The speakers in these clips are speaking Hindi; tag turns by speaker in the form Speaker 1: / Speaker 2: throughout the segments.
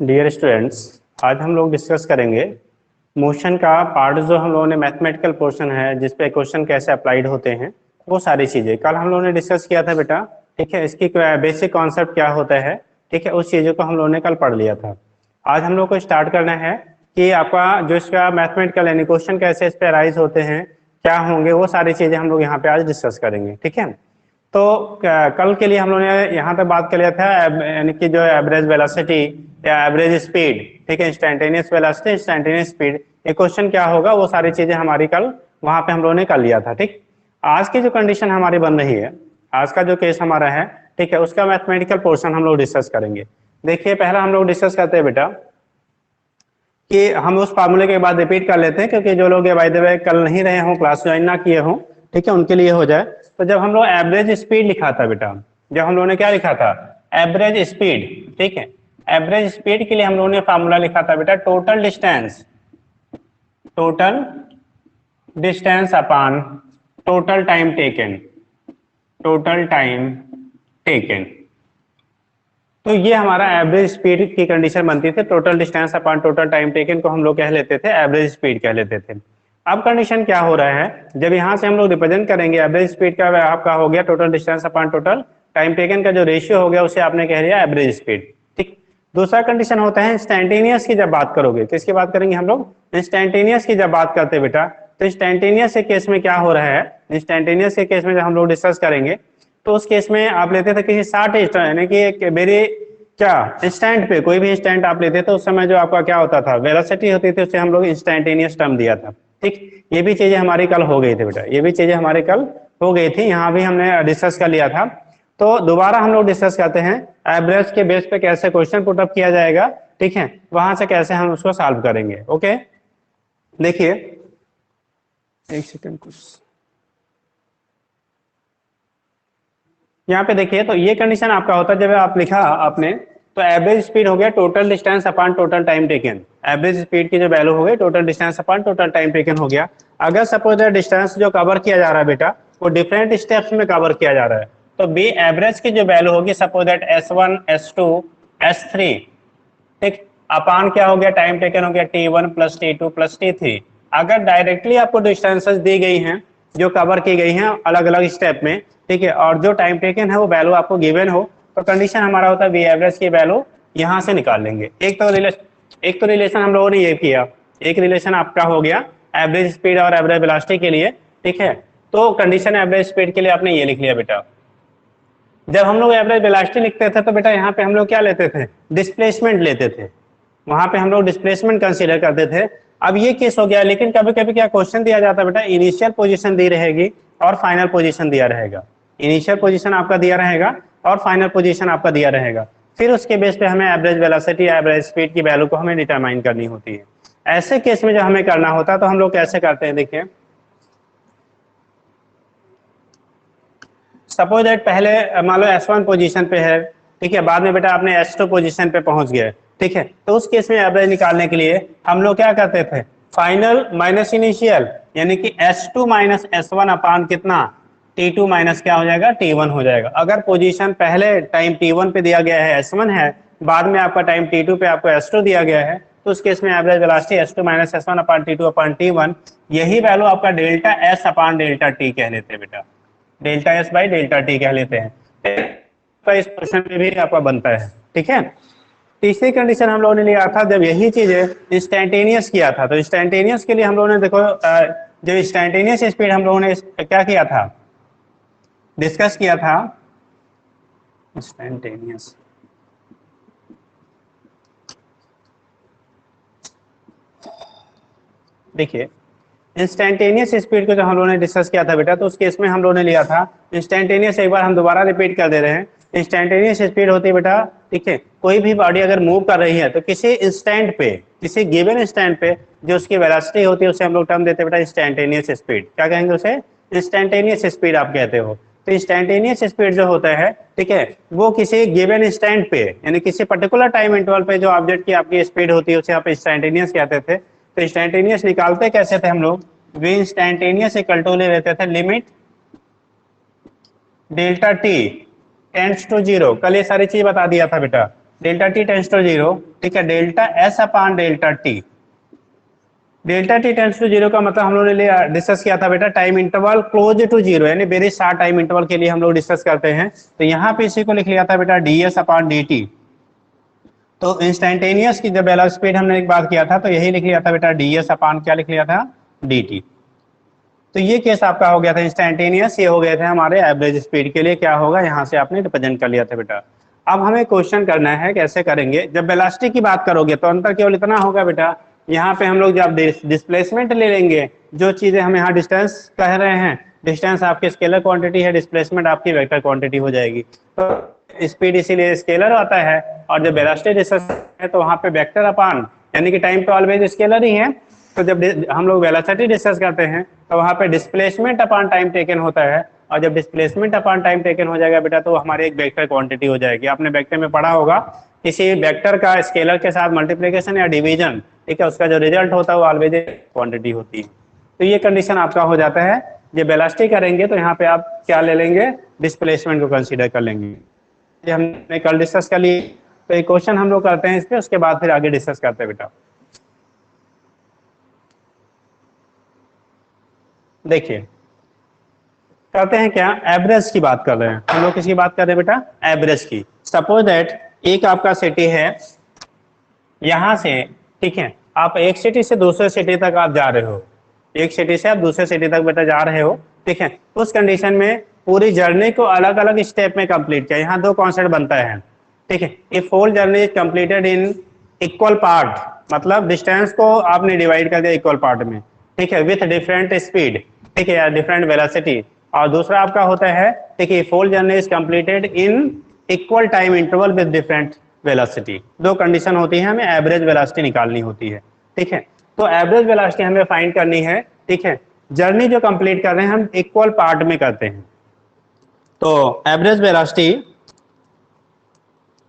Speaker 1: डियर स्टूडेंट्स, आज हम लोग डिस्कस करेंगे मोशन का पार्ट। जो हम लोगों ने मैथमेटिकल पोर्शन है जिस पे क्वेश्चन कैसे अप्लाइड होते हैं, वो सारी चीजें कल हम लोगों ने डिस्कस किया था बेटा। ठीक है, इसकी बेसिक कॉन्सेप्ट क्या होता है, ठीक है, उस चीजों को हम लोगों ने कल पढ़ लिया था। आज हम लोग को स्टार्ट करना है कि आपका जो इसका मैथमेटिकल यानी क्वेश्चन कैसे इस पे अराइज होते हैं, क्या होंगे, वो सारी चीजें हम लोग यहाँ पे आज डिस्कस करेंगे। ठीक है, तो कल के लिए हम लोगों ने यहाँ तक बात कर लिया था यानी कि जो एवरेज वेलोसिटी या एवरेज स्पीड, ठीक है, इंस्टेंटेनियस वेलोसिटी, इंस्टेंटेनियस स्पीड, ये क्वेश्चन क्या होगा, वो सारी चीजें हमारी कल वहां पे हम लोगों ने कर लिया था। ठीक, आज की जो कंडीशन हमारी बन रही है, आज का जो केस हमारा है, ठीक है, उसका मैथमेटिकल पोर्शन हम लोग डिस्कस करेंगे। देखिए, पहला हम लोग डिस्कस करते हैं बेटा कि हम उस फार्मूले के बाद रिपीट कर लेते हैं, क्योंकि जो लोग बाय द वे कल नहीं रहे हों, क्लास ज्वाइन ना किए हों, ठीक है, उनके लिए हो जाए। तो जब हम लोग एवरेज स्पीड लिखा था बेटा, जब हम लोगों ने क्या लिखा था, एवरेज स्पीड, ठीक है, एवरेज स्पीड के लिए हम लोगों ने फार्मूला लिखा था बेटा total distance, total distance upon total time taken, total time taken. तो ये हमारा एवरेज स्पीड की कंडीशन बनती थी। Total distance upon total time taken को हम लोग कह लेते थे एवरेज स्पीड कह लेते थे। अब कंडीशन क्या हो रहा है, जब यहाँ से हम लोग रिप्रेजेंट करेंगे एवरेज स्पीड का, आपका हो गया total distance upon total time taken का जो रेशियो हो गया, उसे आपने कह दिया एवरेज स्पीड। ठीक, दूसरा कंडीशन होता है इंस्टेंटेनियस की। जब बात करोगे, किसकी बात करेंगे हम लोग, इंस्टेंटेनियस की जब बात करते हैं बेटा, तो इंस्टेंटेनियस के केस में क्या हो रहा है, इंस्टेंटेनियस के केस में जब हम लोग डिस्कस करेंगे, तो उस केस में आप लेते थे किसी शॉर्ट यानी कि एक वेरी क्या इंस्टेंट पे, कोई भी इंस्टेंट आप लेते थे, उस समय जो आपका क्या होता था, वेलोसिटी होती थी, उसे हम लोग इंस्टेंटेनियस टर्म दिया था। ठीक, ये भी चीजें हमारी कल हो गई थी बेटा, ये भी चीजें हमारी कल हो गई थी, यहाँ भी हमने डिस्कस कर लिया था। तो दोबारा हम लोग डिस्कस करते हैं एवरेज के बेस पे कैसे क्वेश्चन पुटअप किया जाएगा, ठीक है, वहां से कैसे हम उसको सॉल्व करेंगे। ओके, देखिए एक सेकंड कुछ यहाँ पे देखिए, तो ये कंडीशन आपका होता है जब आप लिखा आपने, तो एवरेज स्पीड हो गया total distance upon total time taken. Average speed की जो वैल्यू हो गई total distance upon total time taken हो गया। अगर सपोज डिस्टेंस जो कवर किया जा रहा है बेटा, वो डिफरेंट स्टेप्स में कवर किया जा रहा है, तो बी एवरेज की जो वैल्यू होगी, suppose that S1 S2 S3, ठीक, अपान क्या हो गया, टाइम टेकन हो गया T1 plus T2 plus T3। अगर डायरेक्टली आपको डिस्टेंसेस दी गई हैं जो कवर की गई हैं अलग अलग स्टेप में, ठीक है, और जो टाइम टेकन है वो वैल्यू आपको गिवन हो, तो कंडीशन हमारा होता है वी एवरेज की वैल्यू यहाँ से निकाल लेंगे। एक तो रिलेशन हम लोगों ने ये किया, एक रिलेशन आपका हो गया एवरेज स्पीड और एवरेज वेलोसिटी के लिए, ठीक है, तो कंडीशन एवरेज स्पीड के लिए आपने ये लिख लिया बेटा। जब हम लोग एवरेज वेलोसिटी लिखते थे तो बेटा यहाँ पे हम लोग क्या लेते थे, डिस्प्लेसमेंट लेते थे, वहां पे हम लोग डिस्प्लेसमेंट कंसीडर करते थे। अब ये केस हो गया, लेकिन कभी कभी क्या क्वेश्चन दिया जाता है बेटा, इनिशियल पोजीशन दी रहेगी और फाइनल पोजीशन दिया रहेगा, इनिशियल पोजीशन आपका दिया रहेगा और फाइनल पोजीशन आपका दिया रहेगा, फिर उसके बेस पे हमें एवरेज वेलोसिटी एवरेज स्पीड की वैल्यू को हमें डिटरमाइन करनी होती है। ऐसे केस में जब हमें करना होता है तो हम लोग कैसे करते हैं, देखिए सपोज दैट पहले मान लो S1 पोजीशन पे है, ठीक है, बाद में बेटा आपने S2 पोजीशन पे पहुंच गए, ठीक है, तो उस केस में एवरेज निकालने के लिए हम लोग क्या करते थे, फाइनल माइनस इनिशियल, यानी कि S2 माइनस S1 अपान कितना, T2 माइनस क्या हो जाएगा, T1 हो जाएगा। अगर पोजीशन पहले टाइम T1 पे दिया गया है S1 है, बाद में आपका टाइम T2 पे आपको S2 दिया गया है, तो उस केस में average velocity S2 minus S1 अपान T2 अपान T1, यही वैल्यू आपका डेल्टा S अपान डेल्टा T कह लेते हैं बेटा, delta S by delta T कह लेते हैं। तो इस क्वेश्चन में भी आपका बनता है, ठीक है। तीसरी कंडीशन हम लोगों ने लिया था, जब यही चीज इंस्टेंटेनियस किया था, तो इंस्टेंटेनियस के लिए हम लोगों ने देखो जो इंस्टेंटेनियस स्पीड हम लोगों ने क्या किया था, डिस्कस किया था इंस्टेंटेनियस। देखिए इंस्टेंटेनियस स्पीड को जो हम लोगों ने डिस्कस किया था बेटा, तो उस केस में हम लोगों ने लिया था इंस्टेंटेनियस। एक बार हम दोबारा रिपीट कर दे रहे हैं, इंस्टेंटेनियस स्पीड होती है बेटा, ठीक है, कोई भी बॉडी अगर मूव कर रही है तो किसी इंस्टेंट पे, किसी गिवन इंस्टेंट पे जो उसकी वेलोसिटी होती है उसे हम लोग टर्म देते हैं बेटा इंस्टेंटेनियस स्पीड। क्या कहेंगे उसे, इंस्टेंटेनियस स्पीड आप कहते हो। तो इंस्टेंटेनियस स्पीड जो होता है, ठीक है, वो किसी गिवन इंस्टेंट पे यानी किसी पर्टिकुलर टाइम इंटरवल पे जो ऑब्जेक्ट की आपकी स्पीड होती है उसे आप इंस्टेंटेनियस कहते थे। तो इंस्टेंटेनियस निकालते कैसे थे हम लोग, वी इंस्टेंटेनियस इक्वल टू ले लेते थे limit delta t tends to zero. कल ये सारी चीज बता दिया था बेटा, डेल्टा टी टेंस टू 0, ठीक है, delta s upon delta t. Delta t tends to 0 का मतलब हम लोगों ने डिस्कस किया था बेटा टाइम इंटरवल क्लोज टू 0, यानी वेरी शॉर्ट टाइम इंटरवल के लिए हम लोग डिस्कस करते हैं। तो यहाँ पे इसी को लिख लिया था बेटा D S upon D T. तो इंस्टेंटेनियस की जब वेलोसिटी स्पीड हमने एक बात किया था तो यही लिख लिया था बेटा डी एस अपॉन क्या लिख लिया था, डी टी। तो ये केस आपका हो गया था इंस्टेंटेनियस, ये हो गए थे हमारे एवरेज स्पीड के लिए क्या होगा, यहाँ से आपने रिप्रेजेंट कर लिया था बेटा। अब हमें क्वेश्चन करना है कैसे करेंगे। जब वेलोसिटी की बात करोगे तो अंतर केवल इतना होगा बेटा, यहाँ पे हम लोग जब डिस्प्लेसमेंट ले लेंगे, जो चीजें हम यहाँ डिस्टेंस कह रहे हैं, डिस्टेंस आपकी स्केलर क्वांटिटी है, डिस्प्लेसमेंट आपकी वेक्टर क्वांटिटी हो जाएगी। तो स्पीड इसीलिए स्केलर आता है, और जब वेलोसिटी डिस्कस है तो वहाँ पे वेक्टर अपान, यानी कि टाइम तो ऑलवेज स्केलर ही है। तो जब हम लोग वेलोसिटी डिस्कस करते हैं तो वहाँ पे डिस्प्लेसमेंट अपॉन टाइम टेकन होता है, और जब डिस्प्लेसमेंट अपॉन टाइम टेकन हो जाएगा बेटा तो हमारी एक वेक्टर क्वांटिटी हो जाएगी। आपने वेक्टर में पढ़ा होगा, किसी वेक्टर का स्केलर के साथ मल्टीप्लिकेशन या डिवीजन, ठीक है, उसका जो रिजल्ट होता है वो ऑलवेज क्वांटिटी होती है। तो ये कंडीशन आपका हो जाता है। जब वेलोसिटी करेंगे तो यहाँ पे आप क्या ले लेंगे, डिस्प्लेसमेंट को कंसीडर कर लेंगे। ये हमने कल डिस्कस कर लिए, तो एक क्वेश्चन हम लोग करते हैं इस पे, उसके बाद फिर आगे डिस्कस करते हैं बेटा। देखिए करते हैं क्या, एवरेज की बात कर रहे हैं हम लोग, किसकी बात कर रहे हैं बेटा, एवरेज की। सपोज दैट एक आपका सिटी है, यहां से, ठीक है, आप एक सिटी से दूसरे सिटी तक आप जा रहे हो, एक सिटी से आप दूसरे सिटी तक बेटा जा रहे हो, ठीक है। उस कंडीशन में पूरी जर्नी को अलग अलग स्टेप में कंप्लीट किया। यहाँ दो कॉन्सेप्ट बनता है, ठीक है। If whole journey is completed in equal part, मतलब डिस्टेंस को आपने डिवाइड कर दिया इक्वल पार्ट में, ठीक है, विथ डिफरेंट स्पीड, ठीक है, या डिफरेंट वेलोसिटी। और दूसरा आपका होता है, ठीक है, whole journey is completed in equal time interval with different velocity. दो कंडीशन होती है, हमें एवरेज वेलोसिटी निकालनी होती है, ठीक है। तो एवरेज वेलोसिटी हमें फाइंड करनी है, ठीक है। जर्नी जो कंप्लीट कर रहे हैं हम इक्वल पार्ट में करते हैं, तो एवरेज वेलोसिटी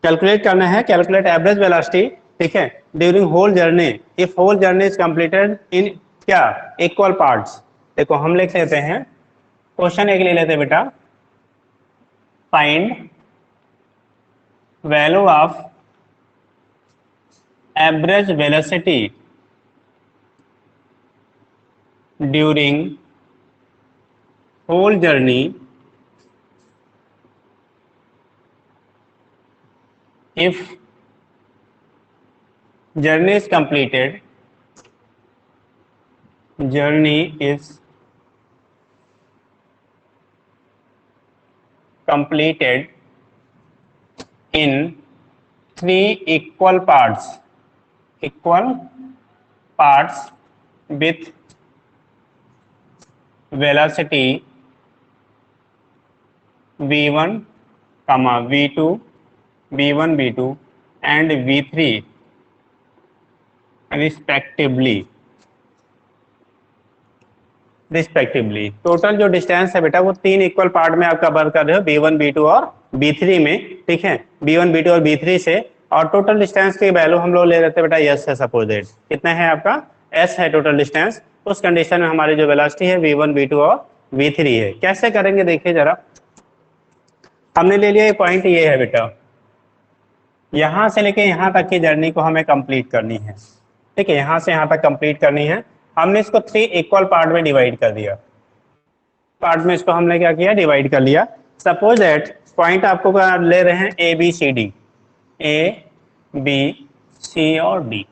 Speaker 1: कैलकुलेट करना है, कैलकुलेट एवरेज वेलोसिटी, ठीक है, during whole journey if whole journey is completed in क्या, इक्वल पार्ट्स। देखो हम लिख लेते हैं, क्वेश्चन एक ले लेते हैं बेटा, find value of average velocity during whole journey if journey is completed in three equal parts with velocity v1, v2, v1 v2 and v3 respectively. Total जो डिस्टेंस है बेटा वो तीन इक्वल पार्ट में आप कवर कर रहे हो, b1 b2 और b3 में, ठीक है, b1 b2 और b3 से। और टोटल डिस्टेंस की वैल्यू हम लोग ले लेते हैं बेटा s है, सपोजेड कितना है आपका s है टोटल डिस्टेंस। उस कंडीशन में हमारी जो वेलोसिटी है v1 v2 और v3 है। कैसे करेंगे देखिए जरा, हमने ले लिया पॉइंट ये है बेटा, यहां से लेके यहां तक की जर्नी को हमें कंप्लीट करनी है, ठीक है, यहां से यहां तक कंप्लीट करनी है। हमने इसको 3 इक्वल पार्ट में डिवाइड कर दिया, पार्ट में इसको हमने क्या किया, डिवाइड कर लिया। सपोज दैट पॉइंट आपको ले रहे हैं a b c d, a b c और डी,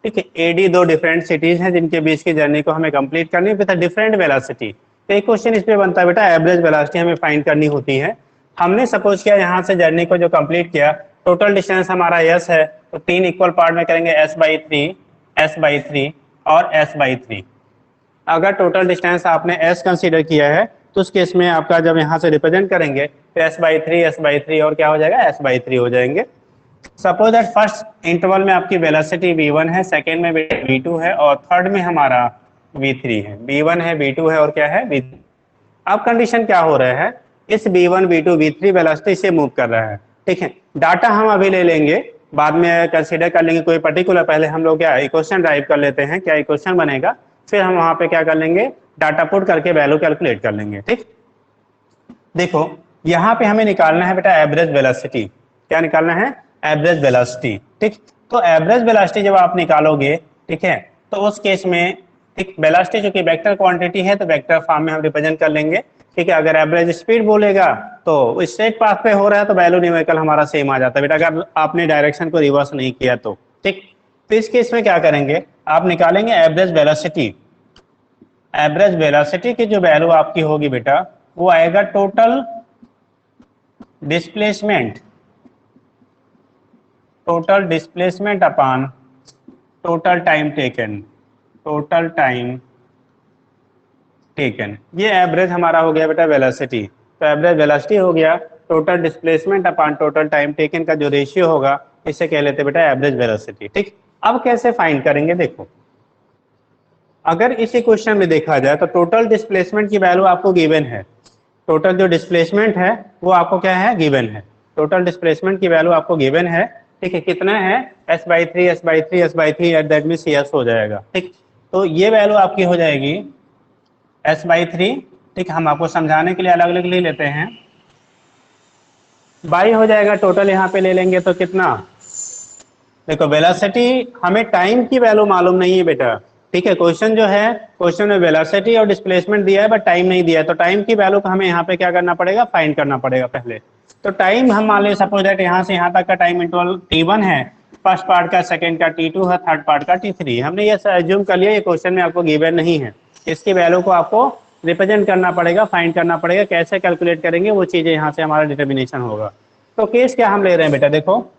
Speaker 1: ठीक है। ए डी दो डिफरेंट सिटीज हैं जिनके बीच की जर्नी को हमें कंप्लीट करनी है विद डिफरेंट वेलोसिटी। तो एक क्वेश्चन इस पे बनता है बेटा, एवरेज वेलोसिटी हमें फाइंड करनी होती है। हमने सपोज किया यहाँ से जर्नी को जो कंप्लीट किया, टोटल डिस्टेंस हमारा s है, तो 3 इक्वल पार्ट में करेंगे s/3 और s/3। अगर टोटल डिस्टेंस आपने s कंसीडर किया है तो उस केस में आपका जब यहाँ से रिप्रेजेंट करेंगे तो s/3 और क्या हो जाएगा, s/3 हो जाएंगे। सपोज दैट फर्स्ट इंटरवल में आपकी वेलोसिटी v1 है, सेकेंड में v2 है और थर्ड में हमारा v3 है। v1 है, v2 है और क्या है, v3। अब कंडीशन क्या हो रहा है, इस v1 v2 v3 वेलोसिटी से मूव कर रहा है, ठीक है। डाटा हम अभी ले लेंगे, बाद में कंसीडर कर लेंगे कोई पर्टिकुलर, पहले हम लोग क्या इक्वेशन ड्राइव कर लेते हैं, क्या इक्वेशन बनेगा, फिर हम वहां पे क्या कर लेंगे, डाटा पुट करके वैल्यू कैलकुलेट कर लेंगे, ठीक। देखो यहाँ पे हमें निकालना है बेटा एवरेज वेलोसिटी, क्या निकालना है, एवरेज वेलोसिटी। ठीक, तो एवरेज वेलोसिटी जब आप निकालोगे, ठीक है, तो उस केस में ठीक वेलोसिटी जो कि वेक्टर क्वांटिटी है तो वेक्टर फॉर्म में हम रिप्रेजेंट कर लेंगे। ठीक है, अगर एवरेज स्पीड बोलेगा तो स्ट्रेट पाथ पे हो रहा है तो वैल्यू न्यूमेरिकल हमारा सेम आ जाता है बेटा, अगर आपने डायरेक्शन को रिवर्स नहीं किया तो। ठीक, तो इस केस में क्या करेंगे, आप निकालेंगे एवरेज वेलोसिटी। एवरेज वेलोसिटी की जो वैल्यू आपकी होगी बेटा वो आएगा total displacement, total displacement upon total time taken, total time taken. ये एवरेज हमारा हो गया बेटा वेलोसिटी। तो एवरेज वेलोसिटी हो गया total displacement upon total time taken का जो रेशियो होगा इसे कह लेते हैं बेटा एवरेज वेलोसिटी। ठीक, अब कैसे फाइंड करेंगे, देखो अगर इसी क्वेश्चन में देखा जाए तो टोटल डिस्प्लेसमेंट की वैल्यू आपको गिवन है, टोटल जो डिस्प्लेसमेंट है वो आपको क्या है, गिवन है। टोटल डिस्प्लेसमेंट की वैल्यू आपको गिवन है। ठीक है, कितना है, s/3 s/3 s/3 at that mean cs हो जाएगा। ठीक, तो ये वैल्यू आपकी हो जाएगी s/3। ठीक, हम आपको समझाने के लिए अलग अलग ले लेते हैं। बाई हो जाएगा टोटल, यहाँ पे ले लेंगे तो कितना, देखो वेलोसिटी हमें टाइम की वैल्यू मालूम नहीं है बेटा। ठीक है, क्वेश्चन जो है, क्वेश्चन में वेलोसिटी और डिस्प्लेसमेंट दिया है बट टाइम नहीं दिया है, तो टाइम की वैल्यू को हमें यहाँ पे क्या करना पड़ेगा, फाइंड करना पड़ेगा पहले। तो टाइम हम मान लें सपोज दैट यहाँ से यहाँ तक का टाइम इंटरवल t1 है, फर्स्ट पार्ट का, सेकंड का t2 है, थर्ड पार्ट का t3। हमने ये एज्यूम कर लिया, ये क्वेश्चन में आपको गिवन नहीं है, इसकी वैल्यू को आपको रिप्रेजेंट करना पड़ेगा, फाइंड करना पड़ेगा। कैसे कैलकुलेट करेंगे वो चीजें यहाँ से हमारा डिटर्मिनेशन होगा। तो केस क्या हम ले रहे हैं बेटा, देखो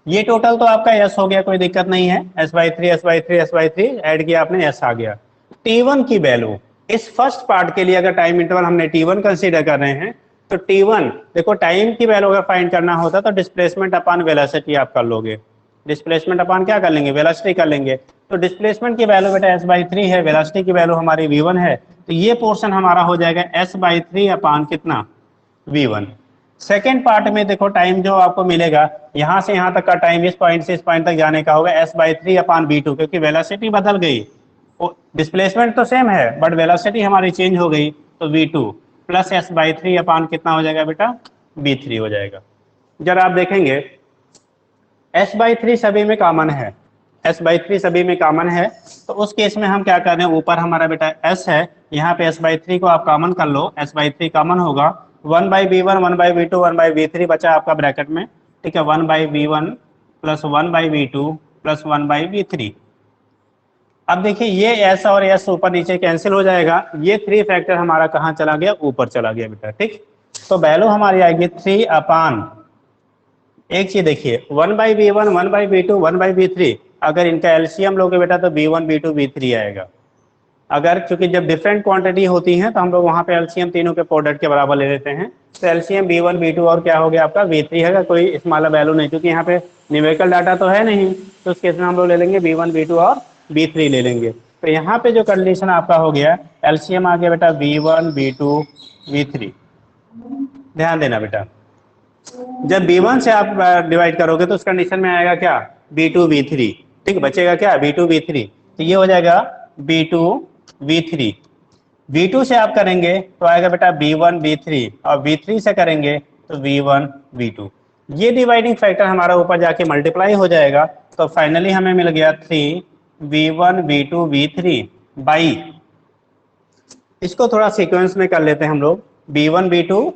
Speaker 1: ये टोटल तो आपका एस हो गया, कोई दिक्कत नहीं है, s/3 s/3 s/3 ऐड किया आपने, एस आ गया। t1 की वैल्यू इस फर्स्ट पार्ट के लिए अगर टाइम इंटरवल हमने t1 कंसीडर कर रहे हैं तो t1 देखो टाइम की वैल्यू अगर फाइंड करना होता तो डिस्प्लेसमेंट अपॉन वेलोसिटी आप कर लोगे, डिस्प्लेसमेंट अपॉन क्या कर लेंगे, वेलोसिटी कर लेंगे। तो डिस्प्लेसमेंट की वैल्यू बेटा s/3 है, वेलोसिटी की वैल्यू हमारी v1 है, तो ये पोर्शन हमारा हो जाएगा s/3 अपॉन कितना, v1। सेकेंड पार्ट में देखो टाइम जो आपको मिलेगा यहाँ से यहाँ तक का टाइम, इस पॉइंट से इस पॉइंट तक जाने का होगा s/3 अपॉन v2, क्योंकि वेलोसिटी बदल गई, डिस्प्लेसमेंट तो सेम है बट वेलोसिटी हमारी चेंज हो गई, तो v2 प्लस s/3 अपॉन कितना हो जाएगा बेटा, v3 हो जाएगा। जरा आप देखेंगे s/3 सभी में कॉमन है, s/3 सभी में कॉमन है, तो उस केस में हम क्या कर रहे हैं, ऊपर हमारा बेटा s है, यहाँ पे s/3 को आप कॉमन कर लो, s/3 कॉमन होगा, 1/v1 1/v2 1/v3 बचा आपका ब्रैकेट में। ठीक है, 1/v1 plus 1/v2 plus 1/v3। अब देखिए ये s और s ऊपर नीचे कैंसिल हो जाएगा, ये 3 फैक्टर हमारा कहाँ चला गया, ऊपर चला गया बेटा। ठीक, तो वैल्यू हमारी आएगी 3 अपॉन, एक चीज देखिए 1/v1 1/v2 1/v3, अगर इनका एलसीएम लोगे बेटा तो v1 v2 v3 आएगा। अगर क्योंकि जब डिफरेंट क्वांटिटी होती है तो हम लोग वहाँ पे एलसीएम तीनों के प्रोडक्ट के बराबर ले लेते हैं, तो एलसीएम v1 v2 और क्या हो गया आपका v3 है, कोई स्मॉलर वैल्यू नहीं, क्योंकि यहाँ पे न्यूमेरिकल डाटा तो है नहीं, तो उस केस में हम लोग ले लेंगे v1 v2 और v3 ले लेंगे। तो यहाँ पे जो कंडीशन आपका हो गया, एलसीएम आ गया बेटा v1 v2 v3। ध्यान देना बेटा, जब b1 से आप डिवाइड करोगे तो उस कंडीशन में आएगा क्या, b2 v3। ठीक, बचेगा क्या, b2 v3, तो ये हो जाएगा b2 v3। v2 से आप करेंगे तो आएगा बेटा v1 v3, और v3 से करेंगे तो v1 v2। ये डिवाइडिंग फैक्टर हमारा ऊपर जाके मल्टीप्लाई हो जाएगा, तो फाइनली हमें मिल गया 3v1 v2 v3 बाई, इसको थोड़ा सीक्वेंस में कर लेते हैं हम लोग, v1 v2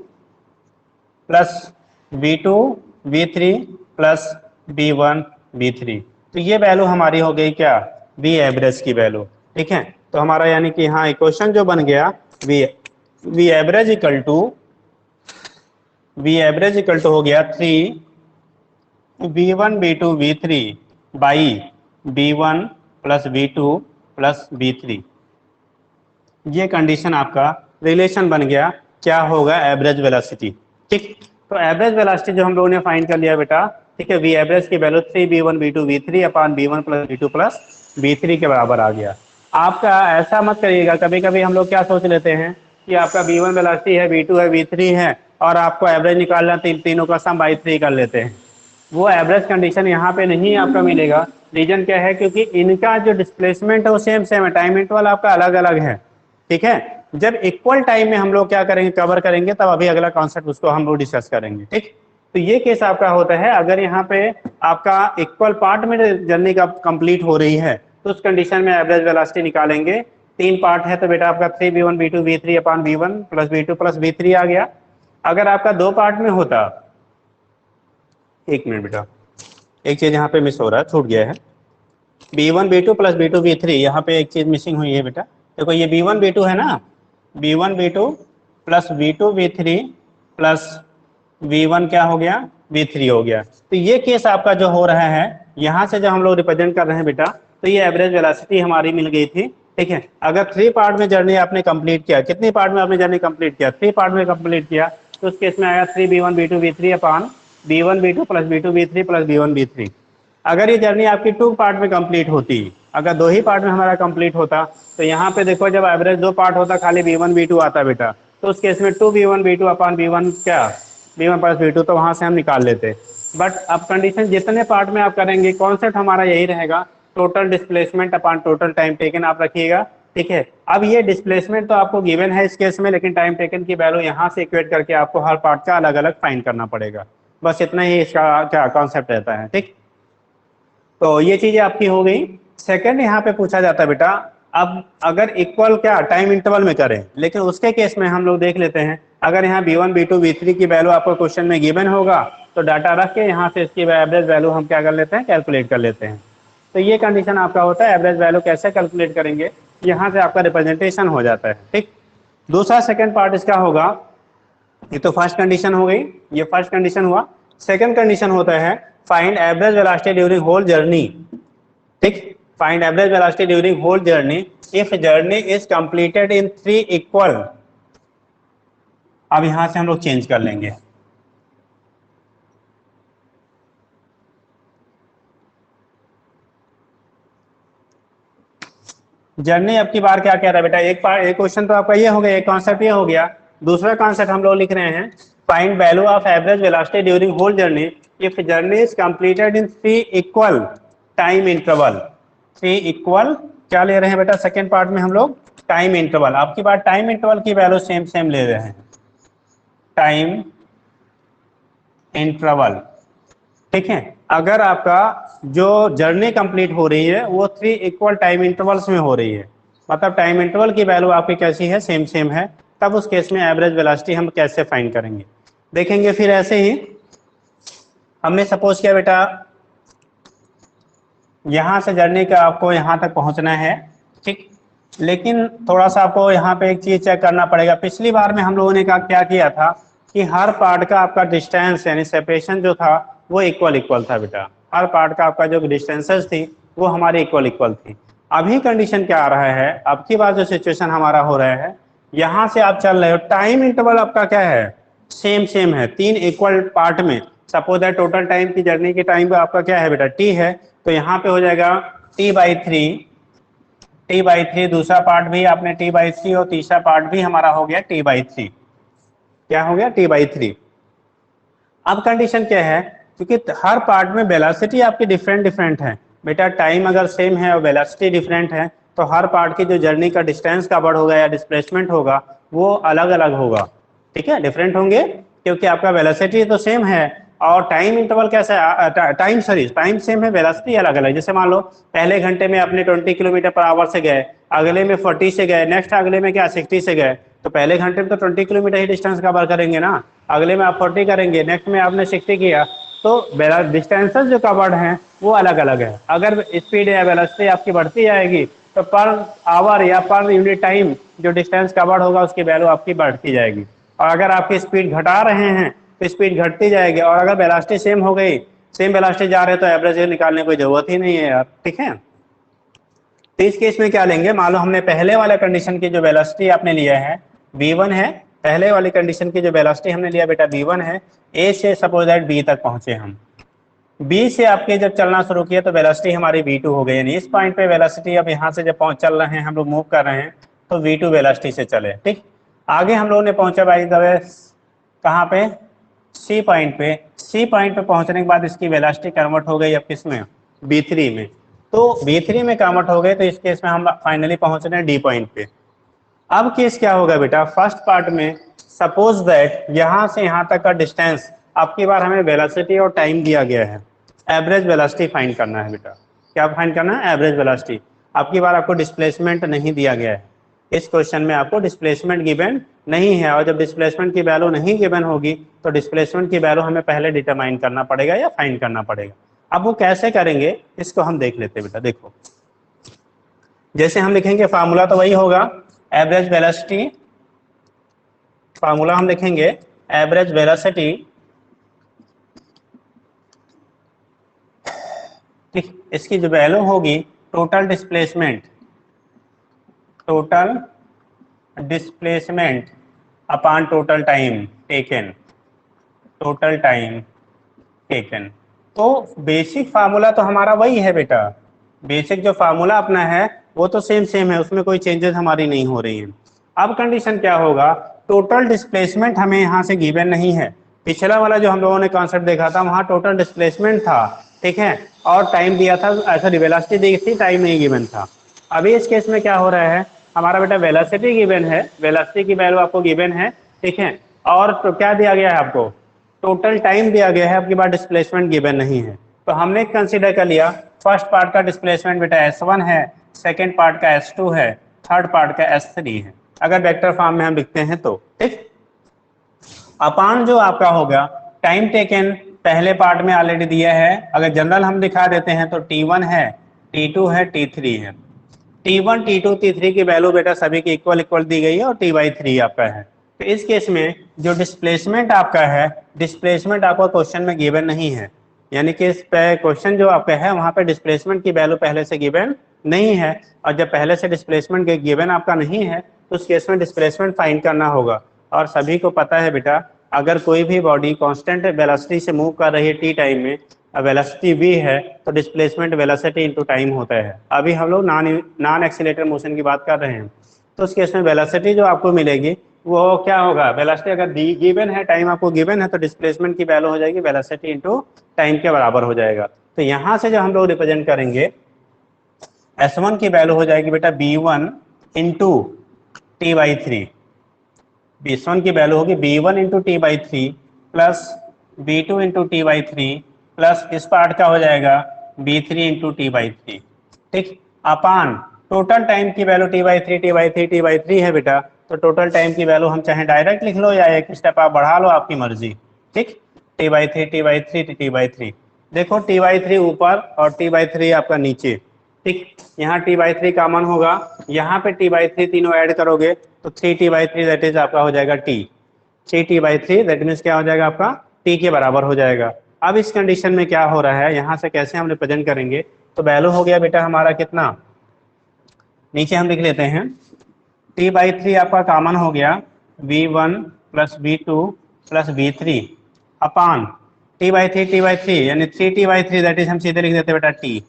Speaker 1: plus v2 v3 plus v1 v3। तो ये वैल्यू हमारी हो गई क्या, v एवरेज की वैल्यू। ठीक है, तो हमारा यानी कि यहाँ इक्वेशन जो बन गया v एवरेज इक्वल टू हो गया 3v1 v2 v3 by v1 plus v2 plus v3। ये कंडीशन आपका रिलेशन बन गया, क्या होगा, एवरेज वेलोसिटी। ठीक, तो एवरेज वेलोसिटी जो हम लोगों ने फाइंड कर लिया बेटा, ठीक है, v एवरेज की value 3v1 v2 v3 upon v1 plus v2 plus v3 के बराबर आ गया। आपका ऐसा मत करिएगा, कभी कभी हम लोग क्या सोच लेते हैं कि आपका v1 वेलोसिटी है, v2 है, v3 है, और आपको एवरेज निकालना, तीनों का सम बाई 3 कर लेते हैं। वो एवरेज कंडीशन यहाँ पे नहीं आपका मिलेगा। रीजन क्या है, क्योंकि इनका जो डिस्प्लेसमेंट है वो सेम सेम है, टाइम इंटरवल आपका अलग अलग है। ठीक है, जब इक्वल टाइम में हम लोग क्या करेंगे, कवर करेंगे, तब अभी अगला कॉन्सेप्ट उसको हम लोग डिस्कस करेंगे। ठीक, तो ये केस आपका होता है अगर यहाँ पे आपका इक्वल पार्ट में जर्नी का कंप्लीट हो रही है तो उस कंडीशन में एवरेज वेलोसिटी निकालेंगे। 3 पार्ट है तो बेटा आपका 3v1 v2 v3 upon v1 plus v2 plus v3 आ गया। अगर आपका 2 पार्ट में होता, एक मिनट बेटा, एक चीज यहाँ पे मिस हो रहा है, छूट गया है। b1 b2 plus b2 b3, यहाँ पे एक चीज मिसिंग हुई है बेटा। देखो ये b1 b2 है ना, b1 b2 plus v2 v3 plus v1 क्या हो गया, v3 हो गया। तो ये केस आपका जो हो रहा है, यहाँ से जब हम लोग रिप्रेजेंट कर रहे हैं बेटा, तो ये एवरेज वेलोसिटी हमारी मिल गई थी। ठीक है, अगर 3 पार्ट में जर्नी आपने कंप्लीट किया, कितनी पार्ट में आपने जर्नी कंप्लीट किया, 3 पार्ट में कंप्लीट किया, तो उस केस में आया 3b1 b2 v3 upon b1 b2 plus b2 b3 plus b1 b3। अगर ये जर्नी आपकी 2 पार्ट में कंप्लीट होती, अगर 2 ही पार्ट में हमारा कंप्लीट होता, तो यहाँ पे देखो जब एवरेज 2 पार्ट होता खाली b1 b2 आता बेटा, तो उस केस में 2b1 b2 अपॉन b1 क्या, b1 प्लस b2, तो वहां से हम निकाल लेते। बट अब कंडीशन जितने पार्ट में आप करेंगे, कॉन्सेप्ट हमारा यही रहेगा, total displacement upon total time taken आप रखिएगा। ठीक है, अब ये डिस्प्लेसमेंट तो आपको गिवन है इस केस में, लेकिन टाइम टेकन की वैल्यू यहाँ से इक्वेट करके आपको हर पार्ट का अलग अलग फाइंड करना पड़ेगा। बस इतना ही इसका क्या कॉन्सेप्ट रहता है। ठीक, तो ये चीजें आपकी हो गई। सेकंड यहाँ पे पूछा जाता है बेटा, अब अगर इक्वल क्या टाइम इंटरवल में करें, लेकिन उसके केस में हम लोग देख लेते हैं, अगर यहाँ b1 b2 b3 की वैल्यू आपको क्वेश्चन में गिवन होगा, तो डाटा रख के यहाँ से इसकी एवरेज वैल्यू हम क्या कर लेते हैं, कैलकुलेट कर लेते हैं। तो ये कंडीशन आपका होता है, एवरेज वैल्यू कैसे कैलकुलेट करेंगे, यहाँ से आपका रिप्रेजेंटेशन हो जाता है। ठीक, दूसरा सेकंड पार्ट इसका होगा, ये तो फर्स्ट कंडीशन हो गई, ये फर्स्ट कंडीशन हुआ। सेकंड कंडीशन होता है find average velocity during whole journey. ठीक, find average velocity during whole journey if journey is completed in 3 equal. अब यहां से हम लोग चेंज कर लेंगे, जर्नी अब की बार क्या कह रहा है बेटा, एक क्वेश्चन तो आपका ये हो गया, एक कॉन्सेप्ट ये हो गया। दूसरा कॉन्सेप्ट हम लोग लिख रहे हैं, find value of average velocity during whole journey if journey is completed in 3 equal time interval. 3 equal क्या ले रहे हैं बेटा, सेकेंड पार्ट में हम लोग टाइम इंटरवल। आपकी बार टाइम इंटरवल की वैल्यू सेम सेम ले रहे हैं, टाइम इंटरवल। ठीक है, अगर आपका जो जर्नी कंप्लीट हो रही है वो 3 इक्वल टाइम इंटरवल्स में हो रही है, मतलब टाइम इंटरवल की वैल्यू आपकी कैसी है, सेम सेम है, तब उस केस में एवरेज वेलोसिटी हम कैसे फाइंड करेंगे देखेंगे। फिर ऐसे ही हमने सपोज किया बेटा, यहां से जर्नी का आपको यहां तक पहुंचना है। ठीक, लेकिन थोड़ा सा आपको यहाँ पे एक चीज चेक करना पड़ेगा। पिछली बार में हम लोगों ने क्या किया था कि हर पार्ट का आपका डिस्टेंस यानी सेपरेशन जो था वो इक्वल इक्वल था बेटा, हर पार्ट का आपका जो डिस्टेंसेस थी वो हमारी इक्वल इक्वल थी। अभी कंडीशन क्या आ रहा है, अब की बार जो सिचुएशन हमारा हो रहा है, यहाँ से आप चल रहे हो, टाइम इंटरवल आपका क्या है, सेम सेम है, 3 इक्वल पार्ट में। सपोज दैट टोटल टाइम की जर्नी की टाइम आपका क्या है बेटा, t है, तो यहाँ पे हो जाएगा t/3, दूसरा पार्ट भी आपने t/3 और तीसरा पार्ट भी हमारा हो गया t/3। क्या हो गया, t/3। अब कंडीशन क्या है, क्योंकि हर पार्ट में वेलोसिटी आपकी डिफरेंट डिफरेंट है बेटा, टाइम अगर सेम है और वेलोसिटी डिफरेंट है, तो हर पार्ट की जो जर्नी का डिस्टेंस कवर्ड होगा या डिस्प्लेसमेंट होगा वो अलग अलग होगा। ठीक है, डिफरेंट होंगे क्योंकि आपका वेलोसिटी तो सेम है और टाइम इंटरवल कैसा है, टाइम सेम है, वेलोसिटी अलग अलग। जैसे मान लो पहले घंटे में अपने 20 किलोमीटर पर आवर से गए, अगले में 40 से गए, नेक्स्ट अगले में क्या 60 से गए, तो पहले घंटे में तो 20 किलोमीटर ही डिस्टेंस कवर करेंगे ना, अगले में आप 40 करेंगे, नेक्स्ट में आपने 60 किया, तो डिस्टेंसेस जो कवर्ड हैं वो अलग अलग है। अगर स्पीड या वेलोसिटी आपकी बढ़ती जाएगी तो पर आवर या पर यूनिट टाइम जो डिस्टेंस कवर्ड होगा उसकी वैल्यू आपकी बढ़ती जाएगी, और अगर आपकी स्पीड घटा रहे हैं तो स्पीड घटती जाएगी, और अगर वेलोसिटी सेम हो गई, सेम वेलोसिटी जा रहे हैं, तो एवरेज निकालने की जरूरत ही नहीं है यार। ठीक है, तो इस केस में क्या लेंगे, मान लो हमने पहले वाले कंडीशन की जो वेलोसिटी आपने लिया है v1 है, पहले वाली कंडीशन की जो वेलोसिटी हमने लिया बेटा v1 है, a से सपोज दैट b तक पहुंचे हम, b से आपके जब चलना शुरू किया तो वेलोसिटी हमारी v2 हो गई, यानी इस पॉइंट पे वेलोसिटी अब यहाँ से जब चल रहे हैं हम लोग, मूव कर रहे हैं, तो v2 वेलोसिटी से चले। ठीक, आगे हम लोगों ने पहुंचा बाई द वे कहाँ पे, सी पॉइंट पे। सी पॉइंट पे पहुंचने के बाद इसकी वेलोसिटी कन्वर्ट हो गई अब किसमें, b3 में, तो b3 में कन्वर्ट हो गए, तो इस केस में हम फाइनली पहुंच रहे हैं डी पॉइंट पे। अब केस क्या होगा बेटा, फर्स्ट पार्ट में सपोज दैट यहाँ से यहाँ तक का डिस्टेंस आपकी बार हमें वेलोसिटी और टाइम दिया गया है, एवरेज वेलोसिटी फाइंड करना है बेटा। क्या फाइंड करना है? Average velocity. आपकी बार आपको डिस्प्लेसमेंट नहीं दिया गया है, इस क्वेश्चन में आपको डिस्प्लेसमेंट गिवन नहीं है, और जब डिस्प्लेसमेंट की वैल्यू नहीं गिवन होगी तो डिस्प्लेसमेंट की वैल्यू हमें पहले डिटरमाइन करना पड़ेगा या फाइंड करना पड़ेगा। अब वो कैसे करेंगे इसको हम देख लेते हैं बेटा। देखो, जैसे हम लिखेंगे फार्मूला तो वही होगा, एवरेज वेलोसिटी, फार्मूला हम लिखेंगे एवरेज वेलोसिटी, ठीक, इसकी जो वैल्यू होगी total displacement, total displacement upon total time taken, total time taken. तो बेसिक फार्मूला तो हमारा वही है बेटा, बेसिक जो फार्मूला अपना है वो तो सेम है, उसमें कोई चेंजेस हमारी नहीं हो रही है। अब कंडीशन क्या होगा, टोटल डिस्प्लेसमेंट हमें यहाँ से गिवन नहीं है। पिछला वाला जो हम लोगों ने कॉन्सेप्ट देखा था वहाँ टोटल डिस्प्लेसमेंट था, ठीक है, और टाइम दिया था, ऐसा वेलोसिटी दी थी, टाइम नहीं गिवन था। अभी इस केस में क्या हो रहा है, हमारा बेटा वेलोसिटी गिवन है, वेलोसिटी की वैल्यू आपको गिवन है, ठीक है, और तो क्या दिया गया है आपको, टोटल टाइम दिया गया है, आपकी बात डिस्प्लेसमेंट गिवन नहीं है। तो हमने कंसीडर कर लिया फर्स्ट पार्ट का डिस्प्लेसमेंट बेटा S1 है, सेकेंड पार्ट का S2 है, थर्ड पार्ट का S3 है, अगर वेक्टर फॉर्म में हम लिखते हैं तो, ठीक। अपान जो आपका होगा टाइम टेकन, पहले पार्ट में ऑलरेडी दिया है, अगर जनरल हम दिखा देते हैं तो T1 है, T2 है, T3 है। T1 T2 T3 की वैल्यू बेटा सभी की इक्वल इक्वल दी गई है और T/3 आपका है। तो इस केस में जो डिस्प्लेसमेंट आपका है, डिस्प्लेसमेंट आपका क्वेश्चन में गिवन नहीं है, यानी कि इस पे क्वेश्चन जो आपका है वहाँ पे डिस्प्लेसमेंट की वैल्यू पहले से गिवन नहीं है, और जब पहले से डिस्प्लेसमेंट गिवन आपका नहीं है तो उस केस में डिस्प्लेसमेंट फाइंड करना होगा। और सभी को पता है बेटा, अगर कोई भी बॉडी कांस्टेंट वेलोसिटी से मूव कर रही है टी टाइम में, वेलोसिटी v है, तो डिस्प्लेसमेंट वेलोसिटी इनटू टाइम होता है। अभी हम लोग नॉन एक्सीलरेटर मोशन की बात कर रहे हैं, तो उस केस में वेलोसिटी जो आपको मिलेगी वो क्या होगा, वेलोसिटी अगर गिवन है, टाइम आपको गिवन है, तो डिस्प्लेसमेंट की वैल्यू हो जाएगी वेलोसिटी इनटू टाइम के बराबर हो जाएगा। तो यहाँ से जो हम लोग रिप्रेजेंट करेंगे, S1 की वैल्यू हो जाएगी बेटा B1 इंटू T/3, B1 की वैल्यू होगी B1 into T/3 plus B2 into T/3 plus इस पार्ट का हो जाएगा B3 इंटू T/3, ठीक, अपान टोटल टाइम की वैल्यू T/3 है बेटा, तो टोटल टाइम की वैल्यू हम चाहे डायरेक्ट लिख लो या एक स्टेप आप बढ़ा लो, आपकी मर्जी, ठीक। T/3 देखो T/3 ऊपर और T/3 आपका नीचे, ठीक, यहाँ T/3 कॉमन होगा, यहाँ पे T/3 तीनों ऐड करोगे तो 3T/3 दैट इज आपका हो जाएगा T, 3T/3 दैट मीन्स क्या हो जाएगा आपका T के बराबर हो जाएगा। अब इस कंडीशन में क्या हो रहा है, यहाँ से कैसे हम रिप्रेजेंट करेंगे, तो वैल्यू हो गया बेटा हमारा कितना, नीचे हम लिख लेते हैं T/3 आपका कॉमन हो गया V1 plus V2 plus V3 अपान T/3 यानी 3T/3 दैट इज हम सीधे लिख देते बेटा T।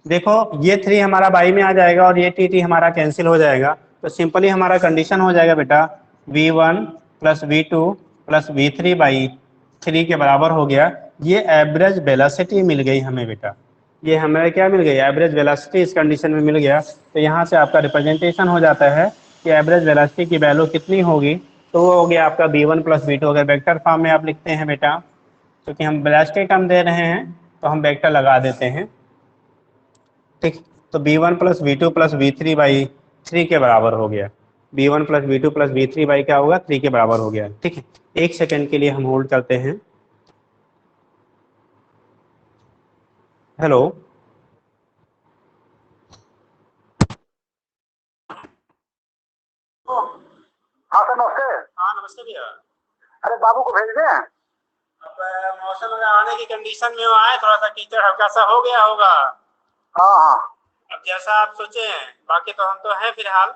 Speaker 1: देखो ये 3 हमारा बाई में आ जाएगा और ये T हमारा कैंसिल हो जाएगा, तो सिंपली हमारा कंडीशन हो जाएगा बेटा V1 plus V2 plus V3/3 के बराबर हो गया। ये एवरेज वेलोसिटी मिल गई हमें बेटा, ये हमें क्या मिल गई, एवरेज वेलोसिटी इस कंडीशन में मिल गया। तो यहाँ से आपका रिप्रेजेंटेशन हो जाता है कि एवरेज वेलोसिटी की वैल्यू कितनी होगी, तो वो हो गया आपका V1 प्लस V2। अगर वेक्टर फॉर्म में आप लिखते हैं बेटा, क्योंकि हम वेलोसिटी टर्म दे रहे हैं तो हम वेक्टर लगा देते हैं, ठीक। तो B1 plus V2 plus V3/3 के बराबर हो गया, B1 plus V2 plus V3 by क्या होगा 3 के बराबर हो गया, ठीक है। एक सेकेंड के लिए हम होल्ड करते हैं। हेलो,
Speaker 2: हाँ सर नमस्ते।
Speaker 1: हाँ नमस्ते भैया।
Speaker 2: अरे बाबू को भेज दें।
Speaker 1: अब मौसम में आने की कंडीशन में वो आए, थोड़ा सा कीचड़ हल्का सा हो गया होगा।
Speaker 2: हाँ हाँ
Speaker 1: अब जैसा आप सोचे, बाकी तो हम तो हैं फिलहाल।